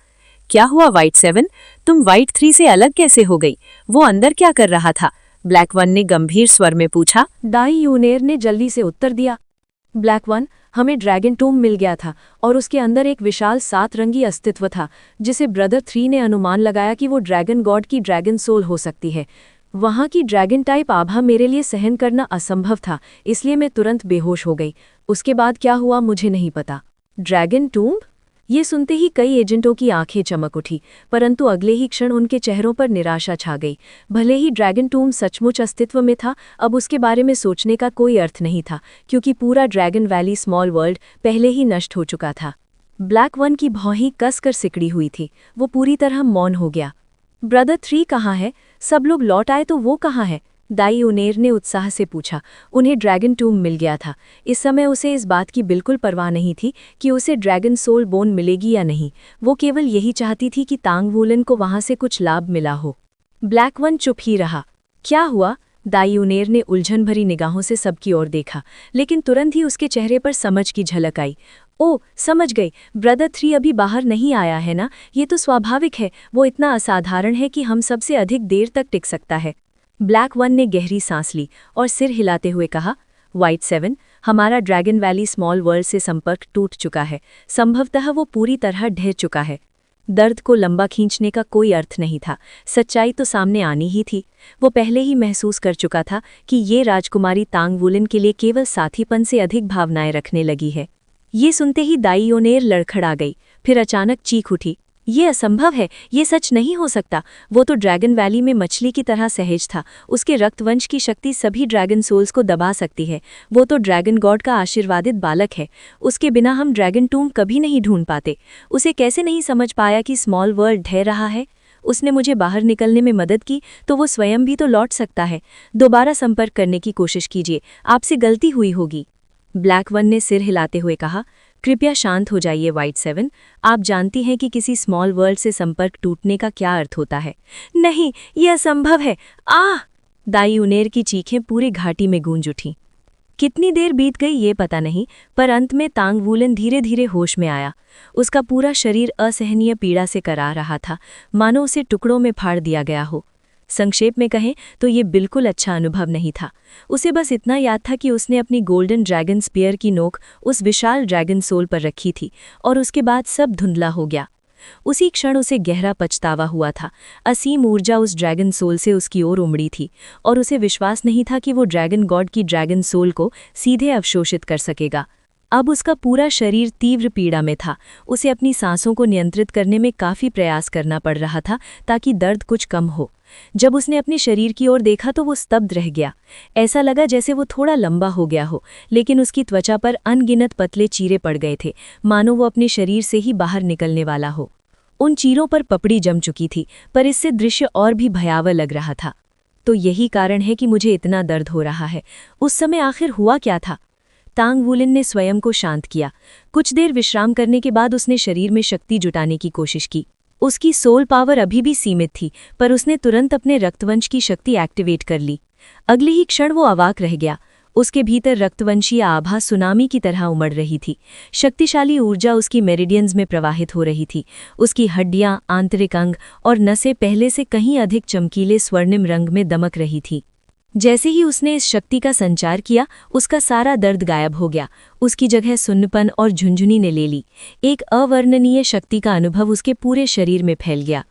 क्या हुआ व्हाइट 7? तुम व्हाइट 3 से अलग कैसे हो गई? वो अंदर क्या कर रहा था? ब्लैक 1 ने गंभीर स्वर में पूछा। डाई यूनेर ने जल्दी से उत्तर दिया। ब्लैक 1, हमें ड्रैगन टूम मिल गया था और उसके अंदर एक विशाल 7 रंगी अस्तित्व था जिसे ब्रदर 3 ने अनुमान लगाया कि वो ड्रैगन गॉड की ड्रैगन सोल हो सकती है। वहाँ की ड्रैगन टाइप आभा मेरे लिए सहन करना असंभव था, इसलिए मैं तुरंत बेहोश हो गई। उसके बाद क्या हुआ मुझे नहीं पता। Dragon tomb? ये सुनते ही कई एजेंटों की आंखें चमक उठी, परंतु अगले ही क्षण उनके चेहरों पर निराशा छा गई। भले ही ड्रैगन टूम्ब सचमुच अस्तित्व में था, अब उसके बारे में सोचने का कोई अर्थ नहीं था, क्योंकि पूरा ड्रैगन वैली स्मॉल वर्ल्ड पहले ही नष्ट हो चुका था। ब्लैक 1 की भौहें कसकर सिकड़ी हुई थी। वो पूरी तरह मौन हो गया। ब्रदर 3 कहाँ है? सब लोग लौट आए तो वो कहाँ है? दाई उनेर ने उत्साह से पूछा। उन्हें ड्रैगन टूम्ब मिल गया था। इस समय उसे इस बात की बिल्कुल परवाह नहीं थी कि उसे ड्रैगन सोल बोन मिलेगी या नहीं। वो केवल यही चाहती थी कि तांग वूलन को वहां से कुछ लाभ मिला हो। ब्लैक 1 चुप ही रहा। क्या हुआ? दाई उनेर ने उलझन भरी निगाहों से सबकी ओर देखा, लेकिन तुरंत ही उसके चेहरे पर समझ की झलक आई। ओह, समझ गई। ब्रदर 3 अभी बाहर नहीं आया है ना? ये तो स्वाभाविक है। वो इतना असाधारण है कि हम सबसे अधिक देर तक टिक सकता है। ब्लैक 1 ने गहरी सांस ली और सिर हिलाते हुए कहा, व्हाइट 7, हमारा ड्रैगन वैली स्मॉल वर्ल्ड से संपर्क टूट चुका है। संभवतः वो पूरी तरह ढह चुका है। दर्द को लंबा खींचने का कोई अर्थ नहीं था, सच्चाई तो सामने आनी ही थी। वो पहले ही महसूस कर चुका था कि ये राजकुमारी तांग वुलिन के लिए केवल साथीपन से अधिक भावनाएं रखने लगी है। ये सुनते ही दाई योनेर लड़खड़ा गई, फिर अचानक चीख उठी, ये असंभव है, ये सच नहीं हो सकता। वो तो ड्रैगन वैली में मछली की तरह सहज था। उसके रक्तवंश की शक्ति सभी ड्रैगन सोल्स को दबा सकती है। वो तो ड्रैगन गॉड का आशीर्वादित बालक है। उसके बिना हम ड्रैगन टूम कभी नहीं ढूंढ पाते। उसे कैसे नहीं समझ पाया कि स्मॉल वर्ल्ड ढह रहा है। उसने मुझे बाहर निकलने में मदद की तो वो स्वयं भी तो लौट सकता है। दोबारा संपर्क करने की कोशिश कीजिए, आपसे गलती हुई होगी। ब्लैक वन ने सिर हिलाते हुए कहा, कृपया शांत हो जाइए व्हाइट सेवन। आप जानती हैं कि किसी स्मॉल वर्ल्ड से संपर्क टूटने का क्या अर्थ होता है। नहीं, यह असंभव है। आह! दाई यूनेर की चीखें पूरी घाटी में गूंज उठीं। कितनी देर बीत गई ये पता नहीं, पर अंत में तांग वुलिन धीरे धीरे होश में आया। उसका पूरा शरीर असहनीय पीड़ा से करा रहा था, मानो उसे टुकड़ों में फाड़ दिया गया हो। संक्षेप में कहें तो ये बिल्कुल अच्छा अनुभव नहीं था। उसे बस इतना याद था कि उसने अपनी गोल्डन ड्रैगन स्पीयर की नोक उस विशाल ड्रैगन सोल पर रखी थी और उसके बाद सब धुंधला हो गया। उसी क्षण उसे गहरा पछतावा हुआ था। असीम ऊर्जा उस ड्रैगन सोल से उसकी ओर उमड़ी थी और उसे विश्वास नहीं था कि वो ड्रैगन गॉड की ड्रैगन सोल को सीधे अवशोषित कर सकेगा। अब उसका पूरा शरीर तीव्र पीड़ा में था। उसे अपनी सांसों को नियंत्रित करने में काफ़ी प्रयास करना पड़ रहा था ताकि दर्द कुछ कम हो। जब उसने अपने शरीर की ओर देखा तो वो स्तब्ध रह गया। ऐसा लगा जैसे वो थोड़ा लंबा हो गया हो, लेकिन उसकी त्वचा पर अनगिनत पतले चीरे पड़ गए थे, मानो वो अपने शरीर से ही बाहर निकलने वाला हो। उन चीरों पर पपड़ी जम चुकी थी, पर इससे दृश्य और भी भयावह लग रहा था। तो यही कारण है कि मुझे इतना दर्द हो रहा है। उस समय आखिर हुआ क्या था? तांग वुलिन ने स्वयं को शांत किया। कुछ देर विश्राम करने के बाद उसने शरीर में शक्ति जुटाने की कोशिश की। उसकी सोल पावर अभी भी सीमित थी, पर उसने तुरंत अपने रक्तवंश की शक्ति एक्टिवेट कर ली। अगले ही क्षण वो अवाक रह गया। उसके भीतर रक्तवंशीय आभा सुनामी की तरह उमड़ रही थी। शक्तिशाली ऊर्जा उसकी मेरिडियंस में प्रवाहित हो रही थी। उसकी हड्डियां, आंतरिक अंग और नसें पहले से कहीं अधिक चमकीले स्वर्णिम रंग में दमक रही थी। जैसे ही उसने इस शक्ति का संचार किया, उसका सारा दर्द गायब हो गया। उसकी जगह सुन्नपन और झुंझुनी ने ले ली। एक अवर्णनीय शक्ति का अनुभव उसके पूरे शरीर में फैल गया।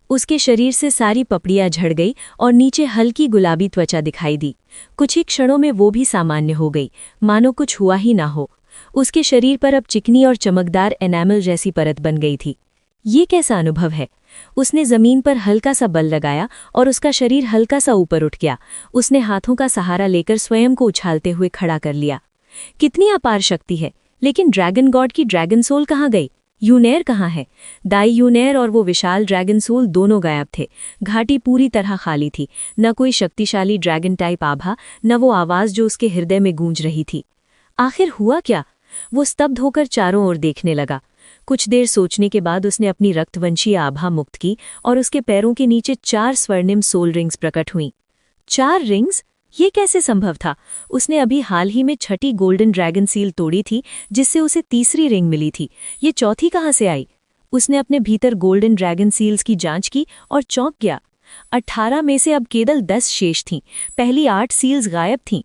उसके शरीर से सारी पपड़ियां झड़ गई और नीचे हल्की गुलाबी त्वचा दिखाई दी। कुछ ही क्षणों में वो भी सामान्य हो गई, मानो कुछ हुआ ही ना हो। उसके शरीर पर अब चिकनी और चमकदार एनामल जैसी परत बन गई थी। ये कैसा अनुभव है? उसने जमीन पर हल्का सा बल लगाया और उसका शरीर हल्का सा ऊपर उठ गया। उसने हाथों का सहारा लेकर स्वयं को उछालते हुए खड़ा कर लिया। कितनी अपार शक्ति है! लेकिन ड्रैगन गॉड की ड्रैगन सोल कहाँ गई? यूनेर कहाँ है? दाई यूनेर और वो विशाल ड्रैगन सोल दोनों गायब थे। घाटी पूरी तरह खाली थी। न कोई शक्तिशाली ड्रैगन टाइप आभा, न वो आवाज़ जो उसके हृदय में गूंज रही थी। आखिर हुआ क्या? वो स्तब्ध होकर चारों ओर देखने लगा। कुछ देर सोचने के बाद उसने अपनी रक्तवंशीय आभा मुक्त की और उसके पैरों के नीचे 4 स्वर्णिम सोल रिंग्स प्रकट हुईं। 4 रिंग्स? ये कैसे संभव था? उसने अभी हाल ही में 6ठी गोल्डन ड्रैगन सील तोड़ी थी, जिससे उसे तीसरी रिंग मिली थी। ये चौथी कहाँ से आई? उसने अपने भीतर गोल्डन ड्रैगन सील्स की जांच की और चौंक गया। 18 में से अब केवल 10 शेष थीं। पहली 8 सील्स गायब थीं।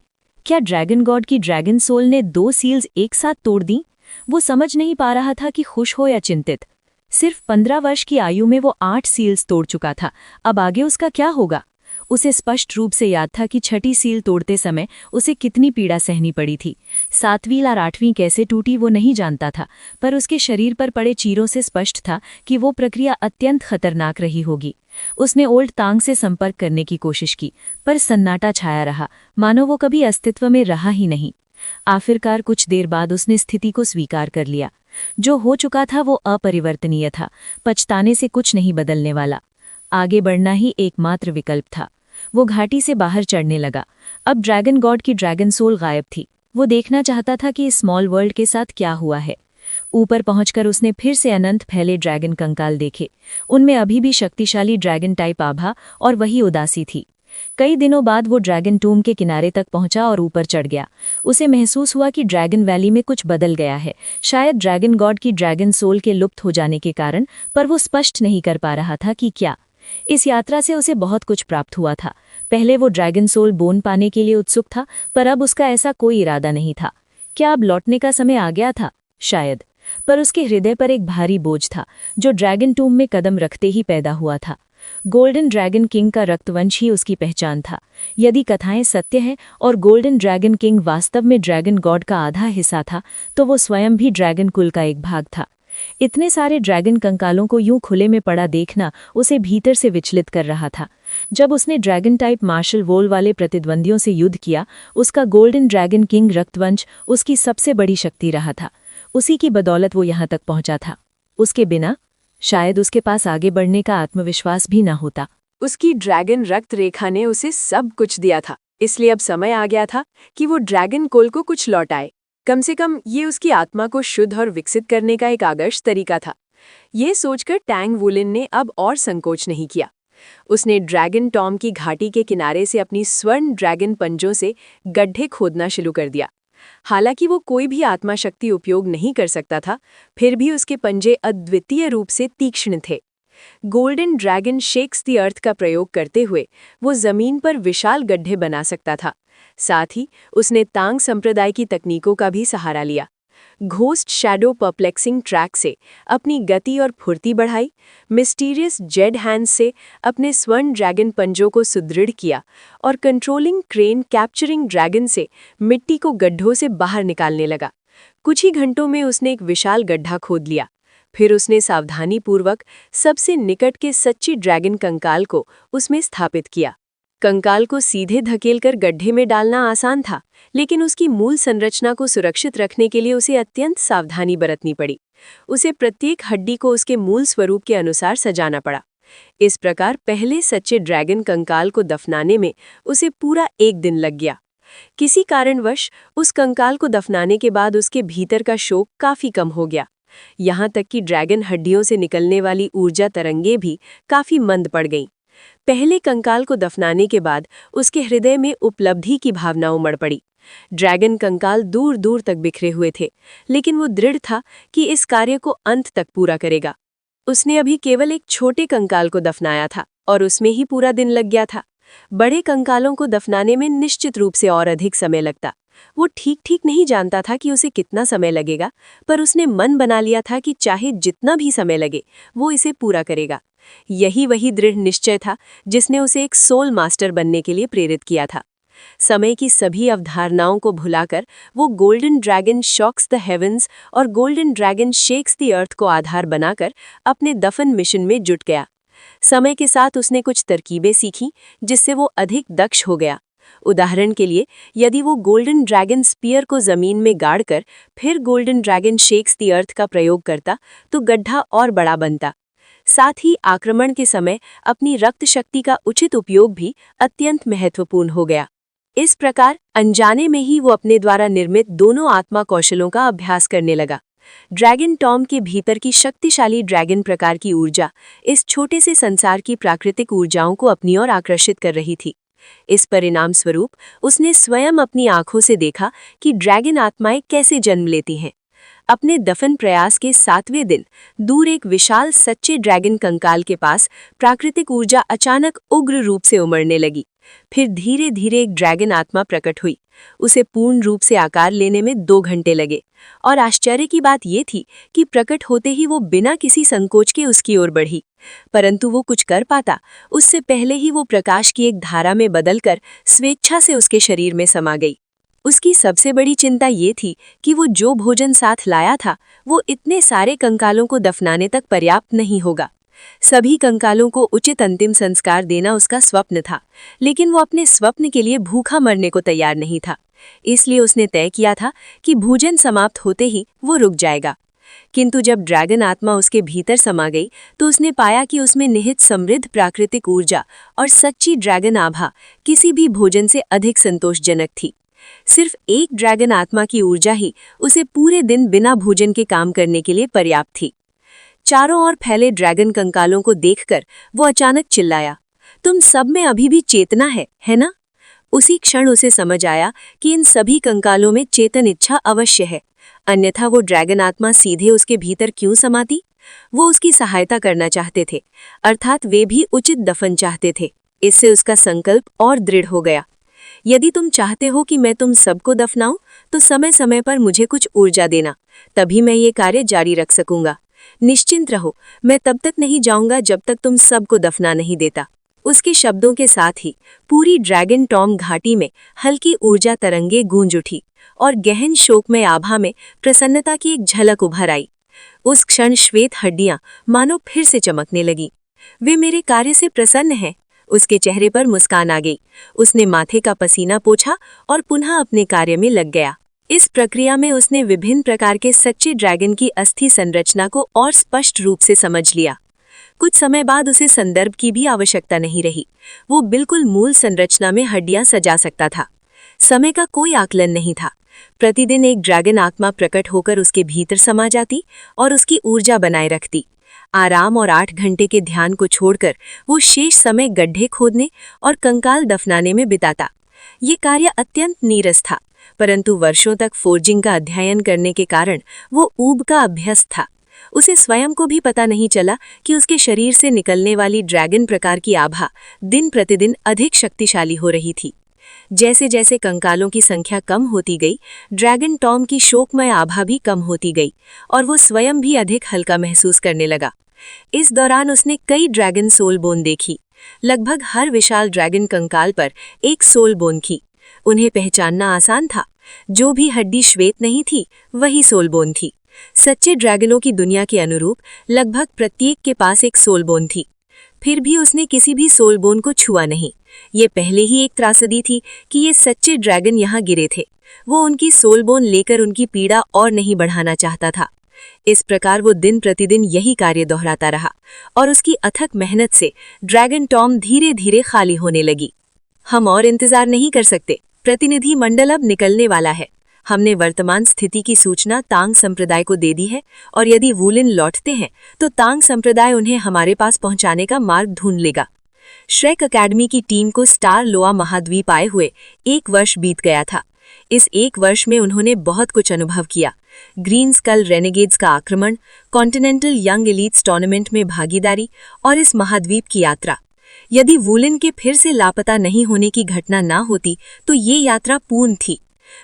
क्या ड्रैगन गॉड की ड्रैगन सोल ने 2 सील्स एक साथ तोड़ दीं? वो समझ नहीं पा रहा था कि खुश हो या चिंतित। सिर्फ 15 वर्ष की आयु में वो 8 सील्स तोड़ चुका था। अब आगे उसका क्या होगा? उसे स्पष्ट रूप से याद था कि 6ठी सील तोड़ते समय उसे कितनी पीड़ा सहनी पड़ी थी। 7वीं और 8वीं कैसे टूटी वो नहीं जानता था, पर उसके शरीर पर पड़े चीरों से स्पष्ट था कि वो प्रक्रिया अत्यंत खतरनाक रही होगी। उसने ओल्ड तांग से संपर्क करने की कोशिश की, पर सन्नाटा छाया रहा, मानो वो कभी अस्तित्व में रहा ही नहीं। आखिरकार कुछ देर बाद उसने स्थिति को स्वीकार कर लिया। जो हो चुका था वो अपरिवर्तनीय था। पछताने से कुछ नहीं बदलने वाला। आगे बढ़ना ही एकमात्र विकल्प था। वो घाटी से बाहर चढ़ने लगा। अब ड्रैगन गॉड की ड्रैगन सोल गायब थी। वो देखना चाहता था कि इस स्मॉल वर्ल्ड के साथ क्या हुआ है। ऊपर पहुंचकर उसने फिर से अनंत फैले ड्रैगन कंकाल देखे। उनमें अभी भी शक्तिशाली ड्रैगन टाइप आभा और वही उदासी थी। कई दिनों बाद वो ड्रैगन टूम के किनारे तक पहुंचा और ऊपर चढ़ गया। उसे महसूस हुआ कि ड्रैगन वैली में कुछ बदल गया है, शायद ड्रैगन गॉड की ड्रैगन सोल के लुप्त हो जाने के कारण, पर वो स्पष्ट नहीं कर पा रहा था कि क्या। इस यात्रा से उसे बहुत कुछ प्राप्त हुआ था। पहले वो ड्रैगन सोल बोन पाने के लिए उत्सुक था, पर अब उसका ऐसा कोई इरादा नहीं था। क्या अब लौटने का समय आ गया था? शायद। पर उसके हृदय पर एक भारी बोझ था जो ड्रैगन टूम में कदम रखते ही पैदा हुआ था। गोल्डन ड्रैगन किंग का रक्तवंश ही उसकी पहचान था। यदि कथाएं सत्य हैं और गोल्डन ड्रैगन किंग वास्तव में ड्रैगन गॉड का आधा हिस्सा था, तो वो स्वयं भी ड्रैगन कुल का एक भाग था। इतने सारे ड्रैगन कंकालों को यूं खुले में पड़ा देखना उसे भीतर से विचलित कर रहा था। जब उसने ड्रैगन टाइप मार्शल वोल वाले प्रतिद्वंदियों से युद्ध किया, उसका गोल्डन ड्रैगन किंग रक्तवंश उसकी सबसे बड़ी शक्ति रहा था। उसी की बदौलत वो यहाँ तक पहुंचा था। उसके बिना शायद उसके पास आगे बढ़ने का आत्मविश्वास भी ना होता। उसकी ड्रैगन रक्त रेखा ने उसे सब कुछ दिया था, इसलिए अब समय आ गया था कि वो ड्रैगन कुल को कुछ लौटाए। कम से कम ये उसकी आत्मा को शुद्ध और विकसित करने का एक आदर्श तरीका था। ये सोचकर टैंग वुलिन ने अब और संकोच नहीं किया। उसने ड्रैगन टॉम की घाटी के किनारे से अपनी स्वर्ण ड्रैगन पंजों से गड्ढे खोदना शुरू कर दिया। हालांकि वो कोई भी आत्मा शक्ति उपयोग नहीं कर सकता था, फिर भी उसके पंजे अद्वितीय रूप से तीक्ष्ण थे। गोल्डन ड्रैगन शेक्स द अर्थ का प्रयोग करते हुए वो जमीन पर विशाल गड्ढे बना सकता था। साथ ही उसने तांग संप्रदाय की तकनीकों का भी सहारा लिया। घोस्ट शैडो परप्लेक्सिंग ट्रैक से अपनी गति और फुर्ती बढ़ाई, मिस्टीरियस जेड हैंड्स से अपने स्वर्ण ड्रैगन पंजों को सुदृढ़ किया और कंट्रोलिंग क्रेन कैप्चरिंग ड्रैगन से मिट्टी को गड्ढों से बाहर निकालने लगा। कुछ ही घंटों में उसने एक विशाल गड्ढा खोद लिया। फिर उसने सावधानीपूर्वक सबसे निकट के सच्ची ड्रैगन कंकाल को उसमें स्थापित किया। कंकाल को सीधे धकेलकर गड्ढे में डालना आसान था, लेकिन उसकी मूल संरचना को सुरक्षित रखने के लिए उसे अत्यंत सावधानी बरतनी पड़ी। उसे प्रत्येक हड्डी को उसके मूल स्वरूप के अनुसार सजाना पड़ा। इस प्रकार पहले सच्चे ड्रैगन कंकाल को दफनाने में उसे पूरा 1 दिन लग गया। किसी कारणवश उस कंकाल को दफनाने के बाद उसके भीतर का शोक काफी कम हो गया। यहाँ तक कि ड्रैगन हड्डियों से निकलने वाली ऊर्जा तरंगें भी काफी मंद पड़ गईं। पहले कंकाल को दफनाने के बाद उसके हृदय में उपलब्धि की भावना उमड़ पड़ी। ड्रैगन कंकाल दूर दूर तक बिखरे हुए थे, लेकिन वो दृढ़ था कि इस कार्य को अंत तक पूरा करेगा। उसने अभी केवल एक छोटे कंकाल को दफनाया था और उसमें ही पूरा दिन लग गया था। बड़े कंकालों को दफनाने में निश्चित रूप से और अधिक समय लगता। वो ठीक नहीं जानता था कि उसे कितना समय लगेगा, पर उसने मन बना लिया था कि चाहे जितना भी समय लगे वो इसे पूरा करेगा। यही वही दृढ़ निश्चय था जिसने उसे एक सोल मास्टर बनने के लिए प्रेरित किया था। समय की सभी अवधारणाओं को भुलाकर वो golden dragon shocks the heavens और golden dragon shakes the earth को आधार बनाकर अपने दफन मिशन में जुट गया। समय के साथ उसने कुछ तरकीबें सीखीं जिससे वो अधिक दक्ष हो गया। उदाहरण के लिए, यदि वो गोल्डन ड्रैगन स्पीयर को जमीन में गाड़कर फिर गोल्डन ड्रैगन शेक्स द अर्थ का प्रयोग करता तो गड्ढा और बड़ा बनता। साथ ही आक्रमण के समय अपनी रक्त शक्ति का उचित उपयोग भी अत्यंत महत्वपूर्ण हो गया। इस प्रकार अनजाने में ही वो अपने द्वारा निर्मित दोनों आत्मा कौशलों का अभ्यास करने लगा। ड्रैगन टॉम के भीतर की शक्तिशाली ड्रैगन प्रकार की ऊर्जा इस छोटे से संसार की प्राकृतिक ऊर्जाओं को अपनी ओर आकर्षित कर रही थी। इस परिणाम स्वरूप उसने स्वयं अपनी आंखों से देखा कि ड्रैगन आत्माएं कैसे जन्म लेती हैं। अपने दफन प्रयास के 7वें दिन दूर एक विशाल सच्चे ड्रैगन कंकाल के पास प्राकृतिक ऊर्जा अचानक उग्र रूप से उमड़ने लगी। फिर धीरे धीरे एक ड्रैगन आत्मा प्रकट हुई। उसे पूर्ण रूप से आकार लेने में 2 घंटे लगे और आश्चर्य की बात ये थी कि प्रकट होते ही वो बिना किसी संकोच के उसकी ओर बढ़ी। परंतु वो कुछ कर पाता उससे पहले ही वो प्रकाश की एक धारा में बदलकर स्वेच्छा से उसके शरीर में समा गई। उसकी सबसे बड़ी चिंता ये थी कि वो जो भोजन साथ लाया था वो इतने सारे कंकालों को दफनाने तक पर्याप्त नहीं होगा। सभी कंकालों को उचित अंतिम संस्कार देना उसका स्वप्न था, लेकिन वो अपने स्वप्न के लिए भूखा मरने को तैयार नहीं था। इसलिए उसने तय किया था कि भोजन समाप्त होते ही वो रुक जाएगा। किंतु जब ड्रैगन आत्मा उसके भीतर समा गई तो उसने पाया कि उसमें निहित समृद्ध प्राकृतिक ऊर्जा और सच्ची ड्रैगन आभा किसी भी भोजन से अधिक संतोषजनक थी। सिर्फ एक ड्रैगन आत्मा की ऊर्जा ही उसे पूरे दिन बिना भोजन के काम करने के लिए पर्याप्त थी। चारों ओर फैले ड्रैगन कंकालों को देखकर वो अचानक चिल्लाया, तुम सब में अभी भी चेतना है ना? उसी क्षण उसे समझ आया कि इन सभी कंकालों में चेतन इच्छा अवश्य है, अन्यथा वो ड्रैगन आत्मा सीधे उसके भीतर क्यों समाती? वो उसकी सहायता करना चाहते थे, अर्थात वे भी उचित दफन चाहते थे। इससे उसका संकल्प और दृढ़ हो गया। यदि तुम चाहते हो कि मैं तुम सबको दफनाऊं, तो समय समय पर मुझे कुछ ऊर्जा देना, तभी मैं ये कार्य जारी रख सकूंगा। निश्चिंत रहो, मैं तब तक नहीं जाऊंगा जब तक तुम सबको दफना नहीं देता। उसके शब्दों के साथ ही पूरी ड्रैगन टॉम घाटी में हल्की ऊर्जा तरंगे गूंज उठी और गहन शोकमय आभा में प्रसन्नता की एक झलक उभर आई। उस क्षण श्वेत हड्डियां मानो फिर से चमकने लगी। वे मेरे कार्य से प्रसन्न हैं। उसके चेहरे पर मुस्कान आ गई। उसने माथे का पसीना पोंछा और पुनः अपने कार्य में लग गया। इस प्रक्रिया में उसने विभिन्न प्रकार के सच्चे ड्रैगन की अस्थि संरचना को और स्पष्ट रूप से समझ लिया। कुछ समय बाद उसे संदर्भ की भी आवश्यकता नहीं रही। वो बिल्कुल मूल संरचना में हड्डियां सजा सकता था। समय का कोई आकलन नहीं था। प्रतिदिन एक ड्रैगन आत्मा प्रकट होकर उसके भीतर समा जाती और उसकी ऊर्जा बनाए रखती। आराम और 8 घंटे के ध्यान को छोड़कर वो शेष समय गड्ढे खोदने और कंकाल दफनाने में बिताता। ये कार्य अत्यंत नीरस था, परंतु वर्षों तक फोर्जिंग का अध्ययन करने के कारण वो ऊब का अभ्यस्त था। उसे स्वयं को भी पता नहीं चला कि उसके शरीर से निकलने वाली ड्रैगन प्रकार की आभा दिन प्रतिदिन अधिक शक्तिशाली हो रही थी। जैसे जैसे कंकालों की संख्या कम होती गई, ड्रैगन टॉम की शोकमय आभा भी कम होती गई और वो स्वयं भी अधिक हल्का महसूस करने लगा। इस दौरान उसने कई ड्रैगन सोल बोन देखी। लगभग हर विशाल ड्रैगन कंकाल पर एक सोल बोन थी। उन्हें पहचानना आसान था। जो भी हड्डी श्वेत नहीं थी, वही सोल बोन थी। सच्चे ड्रैगनों की दुनिया के अनुरूप लगभग प्रत्येक के पास एक सोल बोन थी। फिर भी उसने किसी भी सोल बोन को छुआ नहीं। ये पहले ही एक त्रासदी थी कि ये सच्चे ड्रैगन यहाँ गिरे थे। वो उनकी सोल बोन लेकर उनकी पीड़ा और नहीं बढ़ाना चाहता था। इस प्रकार वो दिन प्रतिदिन यही कार्य दोहराता रहा और उसकी अथक मेहनत से ड्रैगन टॉम धीरे धीरे खाली होने लगी। हम और इंतजार नहीं कर सकते। प्रतिनिधि मंडल अब निकलने वाला है। हमने वर्तमान स्थिति की सूचना तांग संप्रदाय को दे दी है और यदि वुलिन लौटते हैं तो तांग संप्रदाय उन्हें हमारे पास पहुंचाने का मार्ग ढूंढ लेगा। श्रेक अकेडमी की टीम को स्टार लोआ महाद्वीप आए हुए 1 वर्ष बीत गया था। इस 1 वर्ष में उन्होंने बहुत कुछ अनुभव किया। ग्रीन स्कल रेनेगेड्स का आक्रमण, कॉन्टिनेंटल यंग एलीट्स टूर्नामेंट में भागीदारी और इस महाद्वीप की यात्रा। यदि वुलिन के फिर से लापता नहीं होने की घटना ना होती तो ये यात्रा पूर्ण थी।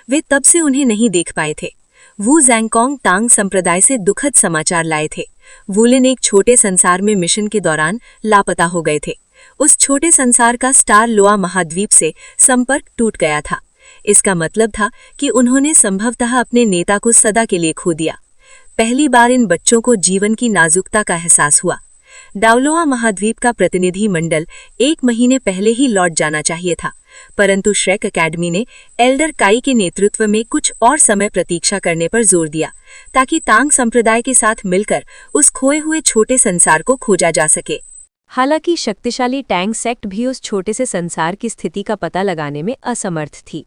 वे तब से उन्हें नहीं देख पाए थे। वू जैंगकोंग तांग संप्रदाय से दुखद समाचार लाए थे। वुलिन एक छोटे संसार में मिशन के दौरान लापता हो गए थे। उस छोटे संसार का स्टार लोआ महाद्वीप से संपर्क टूट गया था। इसका मतलब था कि उन्होंने संभवतः अपने नेता को सदा के लिए खो दिया। पहली बार इन बच्चों को जीवन की नाजुकता का एहसास हुआ। डाउलोआ महाद्वीप का प्रतिनिधि मंडल 1 महीने पहले ही लौट जाना चाहिए था, परंतु श्रेक अकेडमी ने एल्डर काई के नेतृत्व में कुछ और समय प्रतीक्षा करने पर जोर दिया ताकि तांग संप्रदाय के साथ मिलकर उस खोए हुए छोटे संसार को खोजा जा सके। हालांकि शक्तिशाली टैंग सेक्ट भी उस छोटे से संसार की स्थिति का पता लगाने में असमर्थ थी।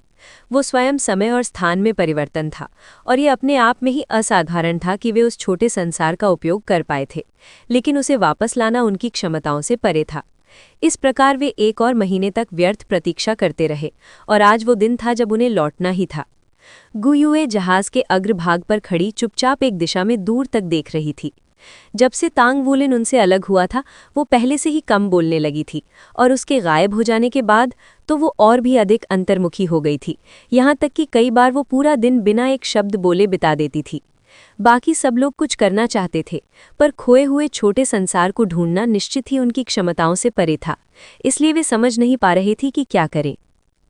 वो स्वयं समय और स्थान में परिवर्तन था और ये अपने आप में ही असाधारण था कि वे उस छोटे संसार का उपयोग कर पाए थे, लेकिन उसे वापस लाना उनकी क्षमताओं से परे था। इस प्रकार वे 1 और महीने तक व्यर्थ प्रतीक्षा करते रहे और आज वो दिन था जब उन्हें लौटना ही था। गुयुए जहाज के अग्रभाग पर खड़ी चुपचाप एक दिशा में दूर तक देख रही थी। जब से तांग वुलिन उनसे अलग हुआ था, वो पहले से ही कम बोलने लगी थी और उसके गायब हो जाने के बाद तो वो और भी अधिक अंतर्मुखी हो गई थी। यहाँ तक कि कई बार वो पूरा दिन बिना एक शब्द बोले बिता देती थी। बाकी सब लोग कुछ करना चाहते थे, पर खोए हुए छोटे संसार को ढूंढना निश्चित ही उनकी क्षमताओं से परे था, इसलिए वे समझ नहीं पा रहे थे कि क्या करें।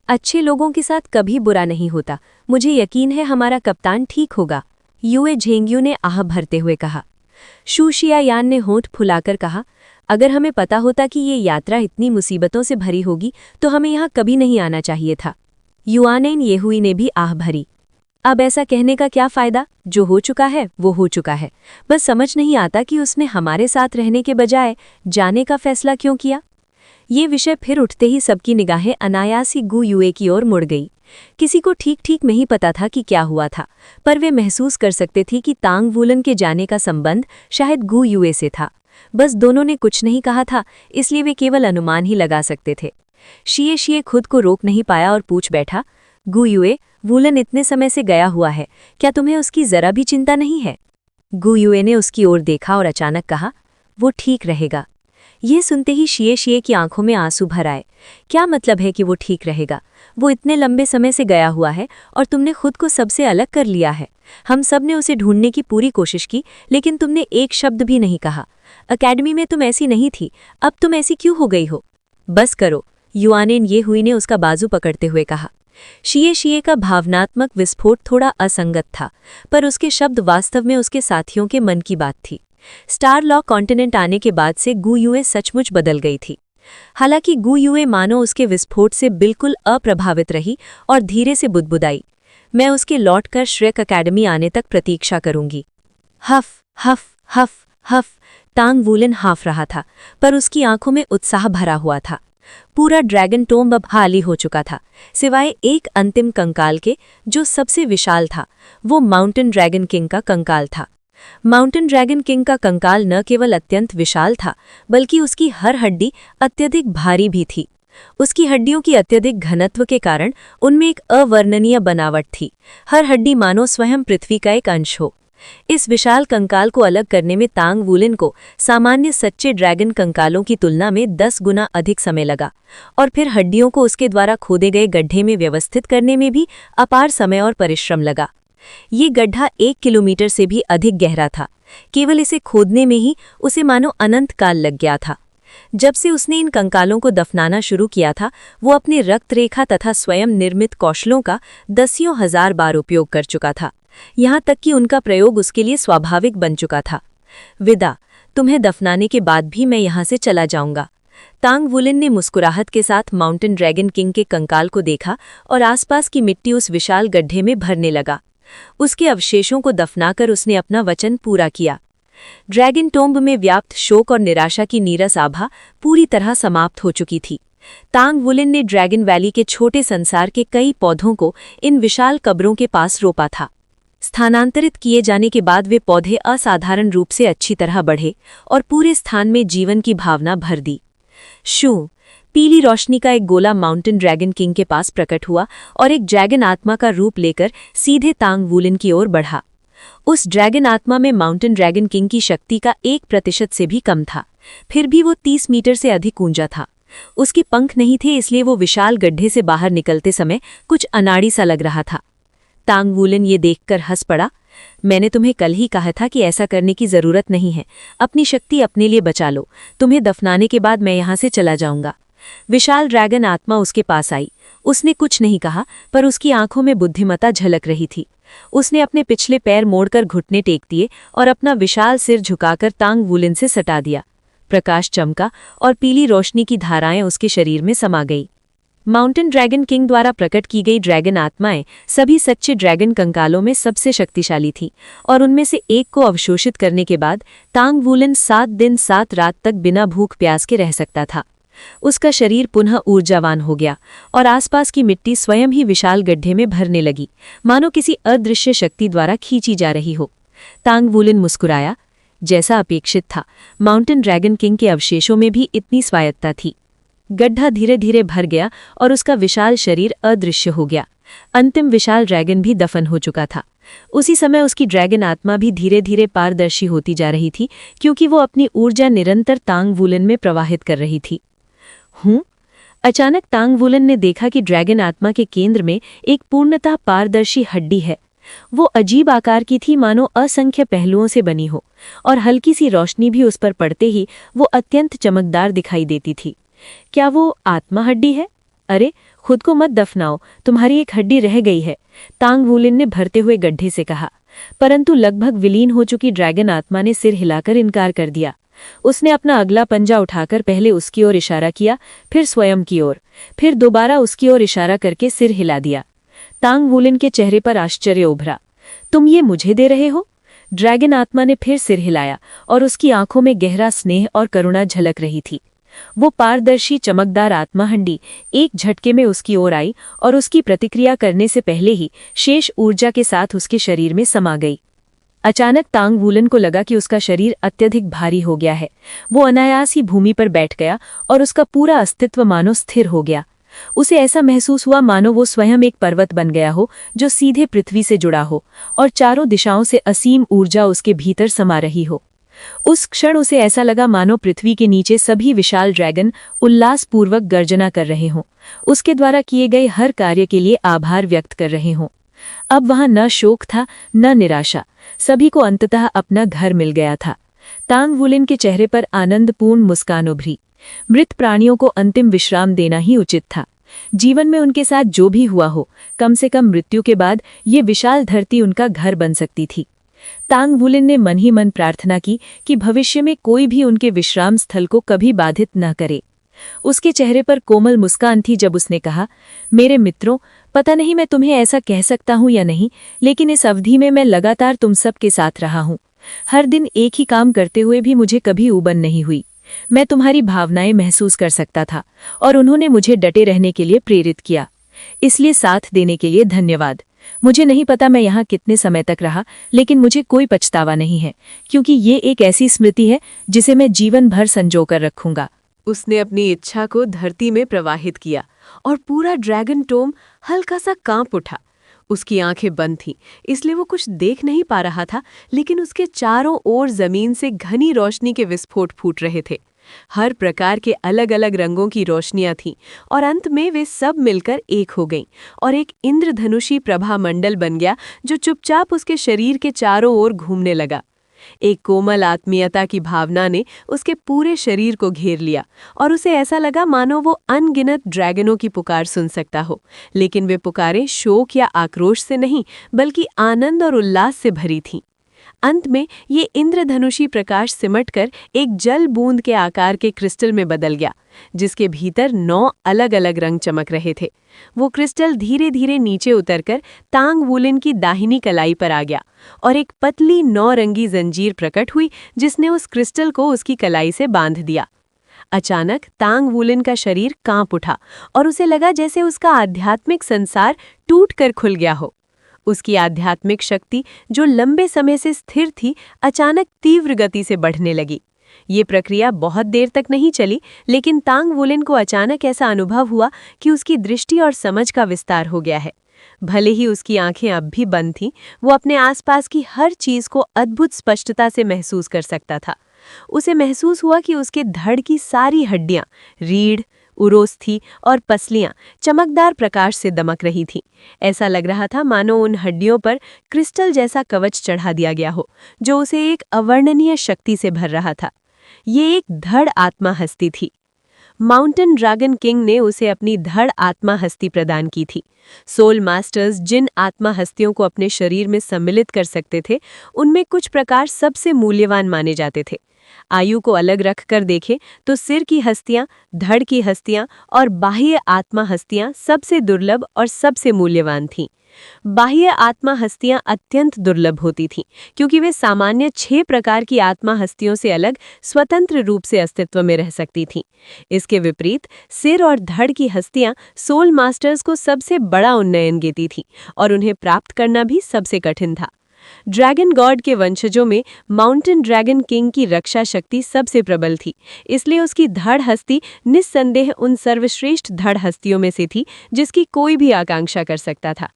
अच्छे लोगों के साथ कभी बुरा नहीं होता। मुझे यकीन है हमारा कप्तान ठीक होगा, युए झेंग्यू ने आह भरते हुए कहा। शू शियायान ने होंठ फुलाकर कहा, अगर हमें पता होता कि ये यात्रा इतनी मुसीबतों से भरी होगी तो हमें यहाँ कभी नहीं आना चाहिए था। युआनेन येहुई ने भी आह भरी। अब ऐसा कहने का क्या फायदा? जो हो चुका है वो हो चुका है। बस समझ नहीं आता कि उसने हमारे साथ रहने के बजाय जाने का फैसला क्यों किया। ये विषय फिर उठते ही सबकी निगाहें अनायास ही गु युए की ओर मुड़ गई। किसी को ठीक ठीक नहीं पता था कि क्या हुआ था, पर वे महसूस कर सकते थे कि तांग वुलिन के जाने का संबंध शायद गु युए से था। बस दोनों ने कुछ नहीं कहा था, इसलिए वे केवल अनुमान ही लगा सकते थे। शिए खुद को रोक नहीं पाया और पूछ बैठा, गु युए, वुलिन इतने समय से गया हुआ है, क्या तुम्हें उसकी जरा भी चिंता नहीं है? गु युए ने उसकी ओर देखा और अचानक कहा, वो ठीक रहेगा। ये सुनते ही शिए की आंखों में आंसू भर आए। क्या मतलब है कि वो ठीक रहेगा? वो इतने लंबे समय से गया हुआ है और तुमने खुद को सबसे अलग कर लिया है। हम सब ने उसे ढूंढने की पूरी कोशिश की, लेकिन तुमने एक शब्द भी नहीं कहा। अकेडमी में तुम ऐसी नहीं थी, अब तुम ऐसी क्यों हो गई हो? बस करो, युआनेन ये हुई ने उसका बाजू पकड़ते हुए कहा। शिए का भावनात्मक विस्फोट थोड़ा असंगत था, पर उसके शब्द वास्तव में उसके साथियों के मन की बात थी। स्टार लॉ कॉन्टिनेंट आने के बाद से गु युए सचमुच बदल गई थी। हालांकि गु युए मानो उसके विस्फोट से बिल्कुल अप्रभावित रही और धीरे से बुदबुदाई, मैं उसके लौटकर श्रेक अकेडमी आने तक प्रतीक्षा करूंगी। हफ हफ हफ हफ तांग वुलिन हाफ रहा था, पर उसकी आंखों में उत्साह भरा हुआ था। पूरा ड्रैगन टोम्ब अब खाली हो चुका था, सिवाय एक अंतिम कंकाल के जो सबसे विशाल था। वो माउंटेन ड्रैगन किंग का कंकाल था। माउंटेन ड्रैगन किंग का कंकाल न केवल अत्यंत विशाल था, बल्कि उसकी हर हड्डी अत्यधिक भारी भी थी। उसकी हड्डियों की अत्यधिक घनत्व के कारण उनमें एक अवर्णनीय बनावट थी। हर हड्डी मानो स्वयं पृथ्वी का एक अंश हो। इस विशाल कंकाल को अलग करने में तांग वुलिन को सामान्य सच्चे ड्रैगन कंकालों की तुलना में 10 गुना अधिक समय लगा, और फिर हड्डियों को उसके द्वारा खोदे गए गड्ढे में व्यवस्थित करने में भी अपार समय और परिश्रम लगा। ये गड्ढा 1 किलोमीटर से भी अधिक गहरा था। केवल इसे खोदने में ही उसे मानो अनंत काल लग गया था। जब से उसने इन कंकालों को दफनाना शुरू किया था, वो अपने रक्तरेखा तथा स्वयं निर्मित कौशलों का दसियों हजार बार उपयोग कर चुका था, यहाँ तक कि उनका प्रयोग उसके लिए स्वाभाविक बन चुका था। विदा, तुम्हें दफनाने के बाद भी मैं यहाँ से चला जाऊंगा। तांग वुलिन ने मुस्कुराहट के साथ माउंटेन ड्रैगन किंग के कंकाल को देखा और आसपास की मिट्टी उस विशाल गड्ढे में भरने लगा। उसके अवशेषों को दफनाकर उसने अपना वचन पूरा किया। ड्रैगन टोम्ब में व्याप्त शोक और निराशा की नीरस आभा पूरी तरह समाप्त हो चुकी थी। तांग वुलिन ने ड्रैगन वैली के छोटे संसार के कई पौधों को इन विशाल कब्रों के पास रोपा था। स्थानांतरित किए जाने के बाद वे पौधे असाधारण रूप से अच्छी तरह बढ़े और पूरे स्थान में जीवन की भावना भर दी। शू, पीली रोशनी का एक गोला माउंटेन ड्रैगन किंग के पास प्रकट हुआ और एक ड्रैगन आत्मा का रूप लेकर सीधे तांग वुलिन की ओर बढ़ा। उस ड्रैगन आत्मा में माउंटेन ड्रैगन किंग की शक्ति का 1% से भी कम था, फिर भी वो 30 मीटर से अधिक ऊंचा था। उसके पंख नहीं थे, इसलिए वो विशाल गड्ढे से बाहर निकलते समय कुछ अनाड़ी सा लग रहा था। तांग वुलिन ये देखकर हंस पड़ा। मैंने तुम्हें कल ही कहा था कि ऐसा करने की जरूरत नहीं है। अपनी शक्ति अपने लिए बचा लो। तुम्हें दफनाने के बाद मैं यहाँ से चला जाऊंगा। विशाल ड्रैगन आत्मा उसके पास आई। उसने कुछ नहीं कहा, पर उसकी आंखों में बुद्धिमत्ता झलक रही थी। उसने अपने पिछले पैर मोड़कर घुटने टेक दिए और अपना विशाल सिर झुकाकर तांग वुलिन से सटा दिया। प्रकाश चमका और पीली रोशनी की धाराएं उसके शरीर में समा गई। माउंटेन ड्रैगन किंग द्वारा प्रकट की गई ड्रैगन आत्माएं सभी सच्चे ड्रैगन कंकालों में सबसे शक्तिशाली थीं, और उनमें से एक को अवशोषित करने के बाद तांग वुलिन 7 दिन 7 रात तक बिना भूख प्यास के रह सकता था। उसका शरीर पुनः ऊर्जावान हो गया और आसपास की मिट्टी स्वयं ही विशाल गड्ढे में भरने लगी, मानो किसी अदृश्य शक्ति द्वारा खींची जा रही हो। तांग वुलिन मुस्कुराया। जैसा अपेक्षित था, माउंटेन ड्रैगन किंग के अवशेषों में भी इतनी स्वायत्ता थी। गड्ढा धीरे धीरे भर गया और उसका विशाल शरीर अदृश्य हो गया। अंतिम विशाल ड्रैगन भी दफन हो चुका था। उसी समय उसकी ड्रैगन आत्मा भी धीरे धीरे पारदर्शी होती जा रही थी, क्योंकि वो अपनी ऊर्जा निरंतर तांग वुलिन में प्रवाहित कर रही थी। अचानक तांग वुलिन ने देखा कि ड्रैगन आत्मा के केंद्र में एक पूर्णतः पारदर्शी हड्डी है। वो अजीब आकार की थी, मानो असंख्य पहलुओं से बनी हो, और हल्की सी रोशनी भी उस पर पड़ते ही वो अत्यंत चमकदार दिखाई देती थी। क्या वो आत्मा हड्डी है? अरे, खुद को मत दफनाओ, तुम्हारी एक हड्डी रह गई है, तांग वुलिन ने भरते हुए गड्ढे से कहा। परंतु लगभग विलीन हो चुकी ड्रैगन आत्मा ने सिर हिलाकर इनकार कर दिया। उसने अपना अगला पंजा उठाकर पहले उसकी ओर इशारा किया, फिर स्वयं की ओर, फिर दोबारा उसकी ओर इशारा करके सिर हिला दिया। तांग वुलिन के चेहरे पर आश्चर्य उभरा। तुम ये मुझे दे रहे हो? ड्रैगन आत्मा ने फिर सिर हिलाया और उसकी आंखों में गहरा स्नेह और करुणा झलक रही थी। वो पारदर्शी चमकदार आत्मा हंडी एक झटके में उसकी ओर आई और उसकी प्रतिक्रिया करने से पहले ही शेष ऊर्जा के साथ उसके शरीर में समा गई। अचानक तांग वुलिन को लगा कि उसका शरीर अत्यधिक भारी हो गया है। वो अनायास ही भूमि पर बैठ गया और उसका पूरा अस्तित्व मानो स्थिर हो गया। उसे ऐसा महसूस हुआ मानो वो स्वयं एक पर्वत बन गया हो जो सीधे पृथ्वी से जुड़ा हो और चारों दिशाओं से असीम ऊर्जा उसके भीतर समा रही हो। उस क्षण उसे ऐसा लगा मानो पृथ्वी के नीचे सभी विशाल ड्रैगन उल्लासपूर्वक गर्जना कर रहे हों, उसके द्वारा किए गए हर कार्य के लिए आभार व्यक्त कर रहे हों। अब वहां न शोक था न निराशा, सभी को अंततः अपना घर मिल गया था। तांग वुलिन के चेहरे पर आनंदपूर्ण मुस्कान उभरी। मृत प्राणियों को अंतिम विश्राम देना ही उचित था। जीवन में उनके साथ जो भी हुआ हो, कम से कम मृत्यु के बाद ये विशाल धरती उनका घर बन सकती थी। तांग वुलिन ने मन ही मन प्रार्थना की कि भविष्य में कोई भी उनके विश्राम स्थल को कभी बाधित न करे। उसके चेहरे पर कोमल मुस्कान थी जब उसने कहा, मेरे मित्रों, पता नहीं मैं तुम्हें ऐसा कह सकता हूं या नहीं, लेकिन इस अवधि में मैं लगातार तुम सब के साथ रहा हूं। हर दिन एक ही काम करते हुए भी मुझे कभी ऊबन नहीं हुई। मैं तुम्हारी भावनाएं महसूस कर सकता था और उन्होंने मुझे डटे रहने के लिए प्रेरित किया। इसलिए साथ देने के लिए धन्यवाद। मुझे नहीं पता मैं यहाँ कितने समय तक रहा, लेकिन मुझे कोई पछतावा नहीं है, क्योंकि ये एक ऐसी स्मृति है जिसे मैं जीवन भर संजोकर रखूंगा। उसने अपनी इच्छा को धरती में प्रवाहित किया और पूरा ड्रैगन टोम हल्का सा कांप उठा। उसकी आंखें बंद थीं, इसलिए वो कुछ देख नहीं पा रहा था, लेकिन उसके चारों ओर जमीन से घनी रोशनी के विस्फोट फूट रहे थे। हर प्रकार के अलग अलग रंगों की रोशनियां थीं और अंत में वे सब मिलकर एक हो गईं और एक इंद्रधनुषी प्रभामंडल बन गया जो चुपचाप उसके शरीर के चारों ओर घूमने लगा। एक कोमल आत्मीयता की भावना ने उसके पूरे शरीर को घेर लिया और उसे ऐसा लगा मानो वो अनगिनत ड्रैगनों की पुकार सुन सकता हो, लेकिन वे पुकारें शोक या आक्रोश से नहीं, बल्कि आनंद और उल्लास से भरी थीं। अंत में ये इंद्रधनुषी प्रकाश सिमटकर एक जल बूंद के आकार के क्रिस्टल में बदल गया, जिसके भीतर 9 अलग अलग रंग चमक रहे थे। वो क्रिस्टल धीरे धीरे नीचे उतरकर तांग वुलिन की दाहिनी कलाई पर आ गया और एक पतली 9 रंगी जंजीर प्रकट हुई जिसने उस क्रिस्टल को उसकी कलाई से बांध दिया। अचानक तांग वुलिन का शरीर कांप उठा और उसे लगा जैसे उसका आध्यात्मिक संसार टूटकर खुल गया हो। उसकी आध्यात्मिक शक्ति जो लंबे समय से स्थिर थी, अचानक तीव्र गति से बढ़ने लगी। ये प्रक्रिया बहुत देर तक नहीं चली, लेकिन तांग वुलिन को अचानक ऐसा अनुभव हुआ कि उसकी दृष्टि और समझ का विस्तार हो गया है। भले ही उसकी आंखें अब भी बंद थीं, वो अपने आसपास की हर चीज को अद्भुत स्पष्टता से महसूस कर सकता था। उसे महसूस हुआ कि उसके धड़ की सारी हड्डियां, रीढ़, उरोस्थी और पसलियां चमकदार प्रकाश से दमक रही थीं। ऐसा लग रहा था मानो उन हड्डियों पर क्रिस्टल जैसा कवच चढ़ा दिया गया हो, जो उसे एक अवर्णनीय शक्ति से भर रहा था। ये एक धड़ आत्मा हस्ती थी। माउंटेन ड्रैगन किंग ने उसे अपनी धड़ आत्मा हस्ती प्रदान की थी। सोल मास्टर्स जिन आत्मा हस्तियों को अपने शरीर में सम्मिलित कर सकते थे, उनमें कुछ प्रकार सबसे मूल्यवान माने जाते थे। आयु को अलग रखकर देखें तो सिर की हस्तियां, धड़ की हस्तियां और बाह्य आत्मा हस्तियां सबसे दुर्लभ और सबसे मूल्यवान थीं। बाह्य आत्मा हस्तियां अत्यंत दुर्लभ होती थीं, क्योंकि वे सामान्य 6 प्रकार की आत्मा हस्तियों से अलग स्वतंत्र रूप से अस्तित्व में रह सकती थीं। इसके विपरीत सिर और धड़ की हस्तियां सोल मास्टर्स को सबसे बड़ा उन्नयन देती थीं और उन्हें प्राप्त करना भी सबसे कठिन था। ड्रैगन गॉड के वंशजों में माउंटेन ड्रैगन किंग की रक्षा शक्ति सबसे प्रबल थी, इसलिए उसकी धड़ हस्ती निस्संदेह उन सर्वश्रेष्ठ धड़ हस्तियों में से थी जिसकी कोई भी आकांक्षा कर सकता था।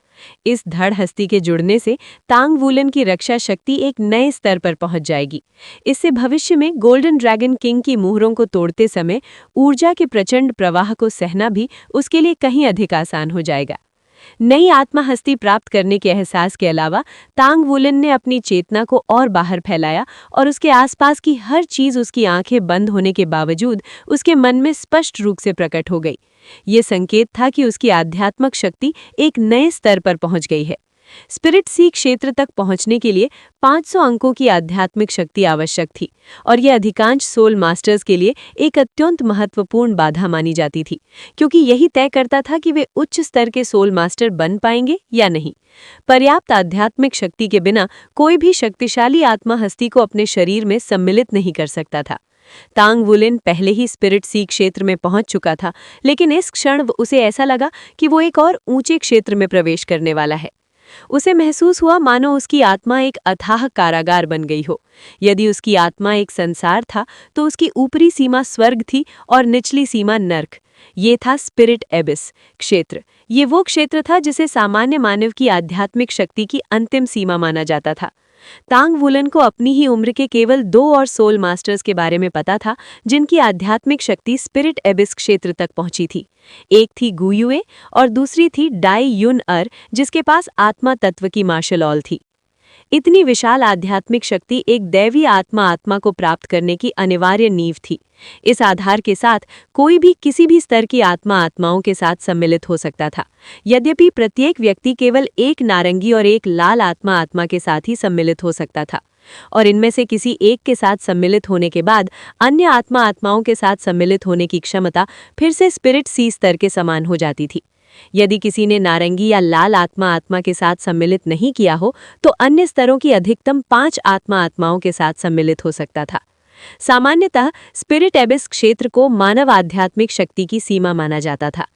इस धड़ हस्ती के जुड़ने से तांग वुलिन की रक्षा शक्ति एक नए स्तर पर पहुंच जाएगी। इससे भविष्य में गोल्डन ड्रैगन किंग की मुहरों को तोड़ते समय ऊर्जा के प्रचंड प्रवाह को सहना भी उसके लिए कहीं अधिक आसान हो जाएगा। नई आत्मा हस्ती प्राप्त करने के एहसास के अलावा तांग वुलिन ने अपनी चेतना को और बाहर फैलाया और उसके आसपास की हर चीज उसकी आंखें बंद होने के बावजूद उसके मन में स्पष्ट रूप से प्रकट हो गई। ये संकेत था कि उसकी आध्यात्मिक शक्ति एक नए स्तर पर पहुंच गई है। स्पिरिट सी क्षेत्र तक पहुंचने के लिए 500 अंकों की आध्यात्मिक शक्ति आवश्यक थी और यह अधिकांश सोल मास्टर्स के लिए एक अत्यंत महत्वपूर्ण बाधा मानी जाती थी, क्योंकि यही तय करता था कि वे उच्च स्तर के सोल मास्टर बन पाएंगे या नहीं। पर्याप्त आध्यात्मिक शक्ति के बिना कोई भी शक्तिशाली आत्मा हस्ती को अपने शरीर में सम्मिलित नहीं कर सकता था। तांग वुलिन पहले ही स्पिरिट सी क्षेत्र में पहुंच चुका था, लेकिन इस क्षण उसे ऐसा लगा कि वो एक और ऊंचे क्षेत्र में प्रवेश करने वाला है। उसे महसूस हुआ मानो उसकी आत्मा एक अथाह कारागार बन गई हो। यदि उसकी आत्मा एक संसार था, तो उसकी ऊपरी सीमा स्वर्ग थी और निचली सीमा नर्क। ये था स्पिरिट एबिस क्षेत्र। ये वो क्षेत्र था जिसे सामान्य मानव की आध्यात्मिक शक्ति की अंतिम सीमा माना जाता था। तांग वुलन को अपनी ही उम्र के केवल 2 और सोल मास्टर्स के बारे में पता था जिनकी आध्यात्मिक शक्ति स्पिरिट एबिस क्षेत्र तक पहुंची थी। एक थी गुयुए और दूसरी थी डाई युन अर, जिसके पास आत्मा तत्व की मार्शल ऑल थी। इतनी विशाल आध्यात्मिक शक्ति एक दैवी आत्मा को प्राप्त करने की अनिवार्य नींव थी। इस आधार के साथ कोई भी किसी भी स्तर की आत्माओं के साथ सम्मिलित हो सकता था। यद्यपि प्रत्येक व्यक्ति केवल एक नारंगी और एक लाल आत्मा के साथ ही सम्मिलित हो सकता था, और इनमें से किसी एक के साथ सम्मिलित होने के बाद अन्य आत्माओं के साथ सम्मिलित होने की क्षमता फिर से स्पिरिट सी स्तर के समान हो जाती थी। यदि किसी ने नारंगी या लाल आत्मा के साथ सम्मिलित नहीं किया हो तो अन्य स्तरों की अधिकतम 5 आत्माओं के साथ सम्मिलित हो सकता था। सामान्यतः स्पिरिट एबिस क्षेत्र को मानव आध्यात्मिक शक्ति की सीमा माना जाता था।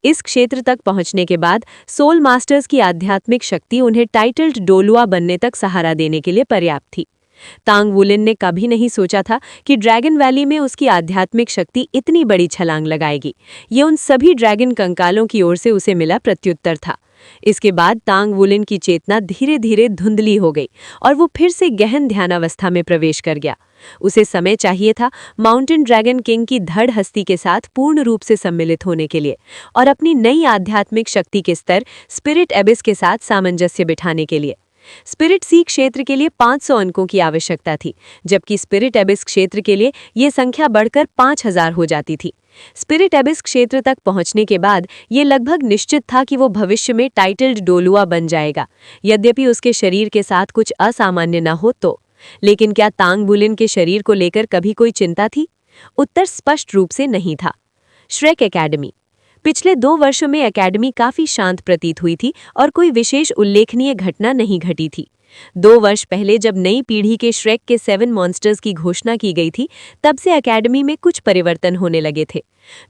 इस क्षेत्र तक पहुंचने के बाद सोल मास्टर्स की आध्यात्मिक शक्ति उन्हें टाइटल्ड डोलुआ बनने तक सहारा देने के लिए पर्याप्त थी। तांग वुलिन ने कभी नहीं सोचा था कि ड्रैगन वैली में उसकी आध्यात्मिक शक्ति इतनी बड़ी छलांग लगाएगी। ये उन सभी ड्रैगन कंकालों की ओर से उसे मिला प्रत्युत्तर था। इसके बाद तांग वुलिन की चेतना धीरे धीरे धुंधली हो गई और वो फिर से गहन ध्यानावस्था में प्रवेश कर गया। उसे समय चाहिए था माउंटेन ड्रैगन किंग की धड़ हस्ती के साथ पूर्ण रूप से सम्मिलित होने के लिए और अपनी नई आध्यात्मिक शक्ति के स्तर स्पिरिट एबिस के साथ सामंजस्य बिठाने के लिए। स्पिरिट सी क्षेत्र के लिए 500 अंकों की आवश्यकता थी, जबकि स्पिरिट एबिस क्षेत्र के लिए ये संख्या बढ़कर 5000 हो जाती थी। स्पिरिट एबिस क्षेत्र तक पहुंचने के बाद ये लगभग निश्चित था कि वो भविष्य में टाइटल्ड डोलुआ बन जाएगा, यद्यपि उसके शरीर के साथ कुछ असामान्य न हो तो। लेकिन क्या तांग वुलिन के शरीर को लेकर कभी कोई चिंता थी? उत्तर स्पष्ट रूप से नहीं था। Shrek academy. पिछले 2 वर्षों में एकेडमी काफी शांत प्रतीत हुई थी और कोई विशेष उल्लेखनीय घटना नहीं घटी थी। 2 वर्ष पहले जब नई पीढ़ी के श्रेक के 7 मॉन्स्टर्स की घोषणा की गई थी, तब से एकेडमी में कुछ परिवर्तन होने लगे थे।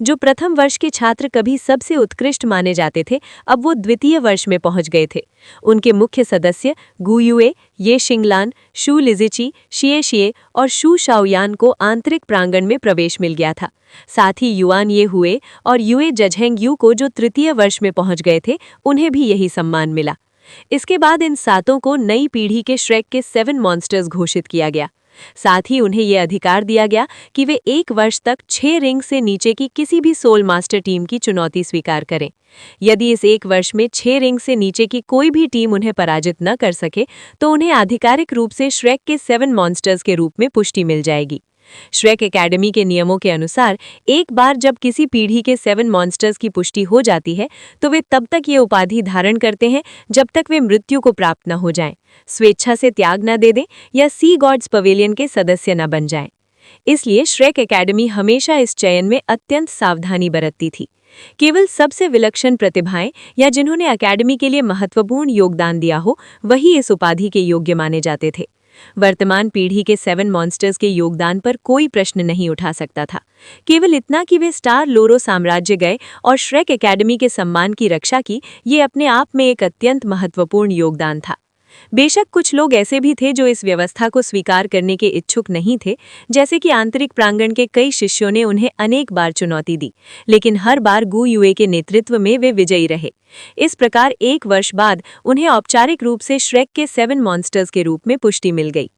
जो प्रथम वर्ष के छात्र कभी सबसे उत्कृष्ट माने जाते थे, अब वो द्वितीय वर्ष में पहुंच गए थे। उनके मुख्य सदस्य गुयुए, ये शिंगलान, शू लिजिची, शिए और शू शाओयान को आंतरिक प्रांगण में प्रवेश मिल गया था। साथ ही युआन ये हुए और युए जझेंग यू को, जो तृतीय वर्ष में पहुंच गए थे, उन्हें भी यही सम्मान मिला। इसके बाद इन 7 को नई पीढ़ी के श्रेक के 7 मॉन्स्टर्स घोषित किया गया। साथ ही उन्हें यह अधिकार दिया गया कि वे 1 वर्ष तक 6 रिंग से नीचे की किसी भी सोल मास्टर टीम की चुनौती स्वीकार करें। यदि इस 1 वर्ष में 6 रिंग से नीचे की कोई भी टीम उन्हें पराजित न कर सके तो उन्हें आधिकारिक रूप से श्रेक के 7 मॉन्स्टर्स के रूप में पुष्टि मिल जाएगी। श्रेक एकेडमी के नियमों के अनुसार एक बार जब किसी पीढ़ी के 7 मॉन्स्टर्स की पुष्टि हो जाती है तो वे तब तक ये उपाधि धारण करते हैं जब तक वे मृत्यु को प्राप्त न हो जाएं, स्वेच्छा से त्याग न दे दें या सी गॉड्स पवेलियन के सदस्य न बन जाएं। इसलिए श्रेक एकेडमी हमेशा इस चयन में अत्यंत सावधानी बरतती थी। केवल सबसे विलक्षण प्रतिभाएं या जिन्होंने एकेडमी के लिए महत्वपूर्ण योगदान दिया हो, वही इस उपाधि के योग्य माने जाते थे। वर्तमान पीढ़ी के 7 मॉन्स्टर्स के योगदान पर कोई प्रश्न नहीं उठा सकता था। केवल इतना कि वे स्टार लोरो साम्राज्य गए और श्रेक एकेडमी के सम्मान की रक्षा की, ये अपने आप में एक अत्यंत महत्वपूर्ण योगदान था। बेशक कुछ लोग ऐसे भी थे जो इस व्यवस्था को स्वीकार करने के इच्छुक नहीं थे, जैसे कि आंतरिक प्रांगण के कई शिष्यों ने उन्हें अनेक बार चुनौती दी, लेकिन हर बार गुयुए के नेतृत्व में वे विजयी रहे। इस प्रकार 1 वर्ष बाद उन्हें औपचारिक रूप से श्रेक के 7 मॉन्स्टर्स के रूप में पुष्टि मिल गई।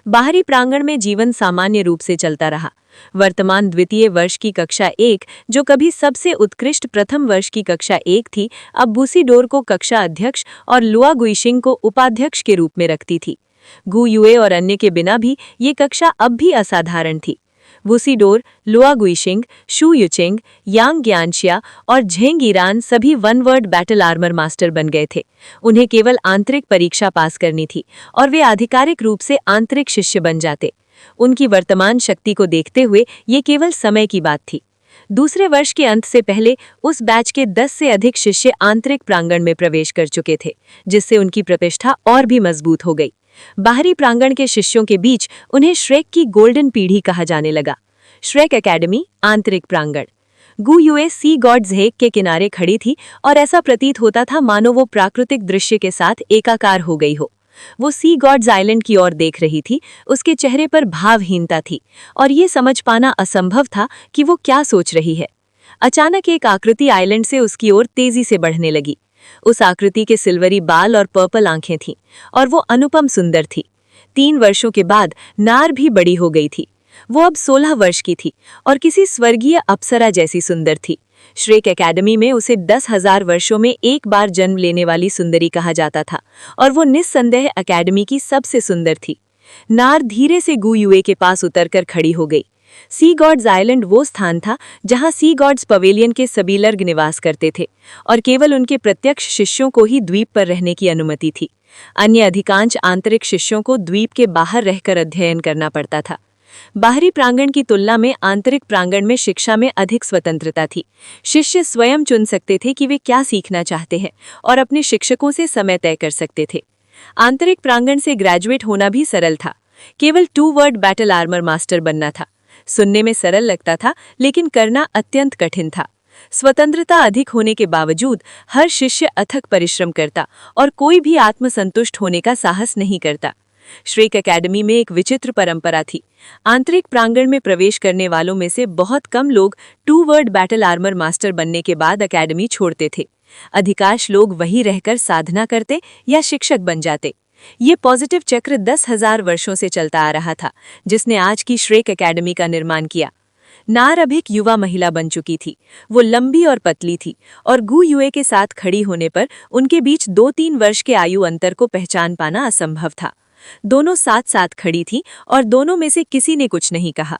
बाहरी प्रांगण में जीवन सामान्य रूप से चलता रहा। वर्तमान द्वितीय वर्ष की कक्षा 1, जो कभी सबसे उत्कृष्ट प्रथम वर्ष की कक्षा 1 थी, अब बुसीडोर को कक्षा अध्यक्ष और लुआ गुइशिंग को उपाध्यक्ष के रूप में रखती थी। गुयुए और अन्य के बिना भी ये कक्षा अब भी असाधारण थी। वुसीडोर, लुआ गुइशिंग, शू युचेंग, यांग ज्ञानशिया और झेंग ईरान सभी 1 वर्ड बैटल आर्मर मास्टर बन गए थे। उन्हें केवल आंतरिक परीक्षा पास करनी थी और वे आधिकारिक रूप से आंतरिक शिष्य बन जाते। उनकी वर्तमान शक्ति को देखते हुए ये केवल समय की बात थी। दूसरे वर्ष के अंत से पहले उस बैच के 10 से अधिक शिष्य आंतरिक प्रांगण में प्रवेश कर चुके थे, जिससे उनकी प्रतिष्ठा और भी मजबूत हो गई। बाहरी प्रांगण के शिष्यों के बीच उन्हें श्रेक की गोल्डन पीढ़ी कहा जाने लगा। श्रेक एकेडमी, आंतरिक प्रांगण। गुयुए सी गॉड झेक के किनारे खड़ी थी और ऐसा प्रतीत होता था मानो वो प्राकृतिक दृश्य के साथ एकाकार हो गई हो। वो सी गॉड्स आइलैंड की ओर देख रही थी। उसके चेहरे पर भावहीनता थी और ये समझ पाना असंभव था कि वो क्या सोच रही है। अचानक एक आकृति आइलैंड से उसकी ओर तेजी से बढ़ने लगी। उस आकृति के सिल्वरी बाल और पर्पल आंखें थीं और वो अनुपम सुंदर थी। 3 वर्षों के बाद नार भी बड़ी हो गई थी। वो अब 16 वर्ष की थी और किसी स्वर्गीय अप्सरा जैसी सुंदर थी। श्रेक एकेडमी में उसे 10,000 वर्षों में एक बार जन्म लेने वाली सुंदरी कहा जाता था और वो निस्संदेह एकेडमी की सबसे सुंदर थी। नार धीरे से गू युए के पास उतरकर खड़ी हो गई। सी गॉड्स आइलैंड वो स्थान था जहां सी गॉड्स पवेलियन के सभी लर्ग निवास करते थे और केवल उनके प्रत्यक्ष शिष्यों को ही द्वीप पर रहने की अनुमति थी। अन्य अधिकांश आंतरिक शिष्यों को द्वीप के बाहर रहकर अध्ययन करना पड़ता था। बाहरी प्रांगण की तुलना में आंतरिक प्रांगण में शिक्षा में अधिक स्वतंत्रता थी। शिष्य स्वयं चुन सकते थे कि वे क्या सीखना चाहते हैं और अपने शिक्षकों से समय तय कर सकते थे। आंतरिक प्रांगण से ग्रेजुएट होना भी सरल था। केवल 2 वर्ड बैटल आर्मर मास्टर बनना था। सुनने में सरल लगता था, लेकिन करना अत्यंत कठिन था। स्वतंत्रता अधिक होने के बावजूद हर शिष्य अथक परिश्रम करता और कोई भी आत्मसंतुष्ट होने का साहस नहीं करता। श्रेक एकेडमी में एक विचित्र परंपरा थी। आंतरिक प्रांगण में प्रवेश करने वालों में से बहुत कम लोग 2 वर्ड बैटल आर्मर मास्टर बनने के बाद एकेडमी छोड़ते थे। अधिकांश लोग वहीं रहकर साधना करते या शिक्षक बन जाते। ये पॉजिटिव चक्र 10,000 वर्षों से चलता आ रहा था, जिसने आज की श्रेक एकेडमी का निर्माण किया। नार अब एक युवा महिला बन चुकी थी। वो लंबी और पतली थी और गू युए के साथ खड़ी होने पर उनके बीच 2-3 वर्ष के आयु अंतर को पहचान पाना असंभव था। दोनों साथ साथ खड़ी थीं और दोनों में से किसी ने कुछ नहीं कहा।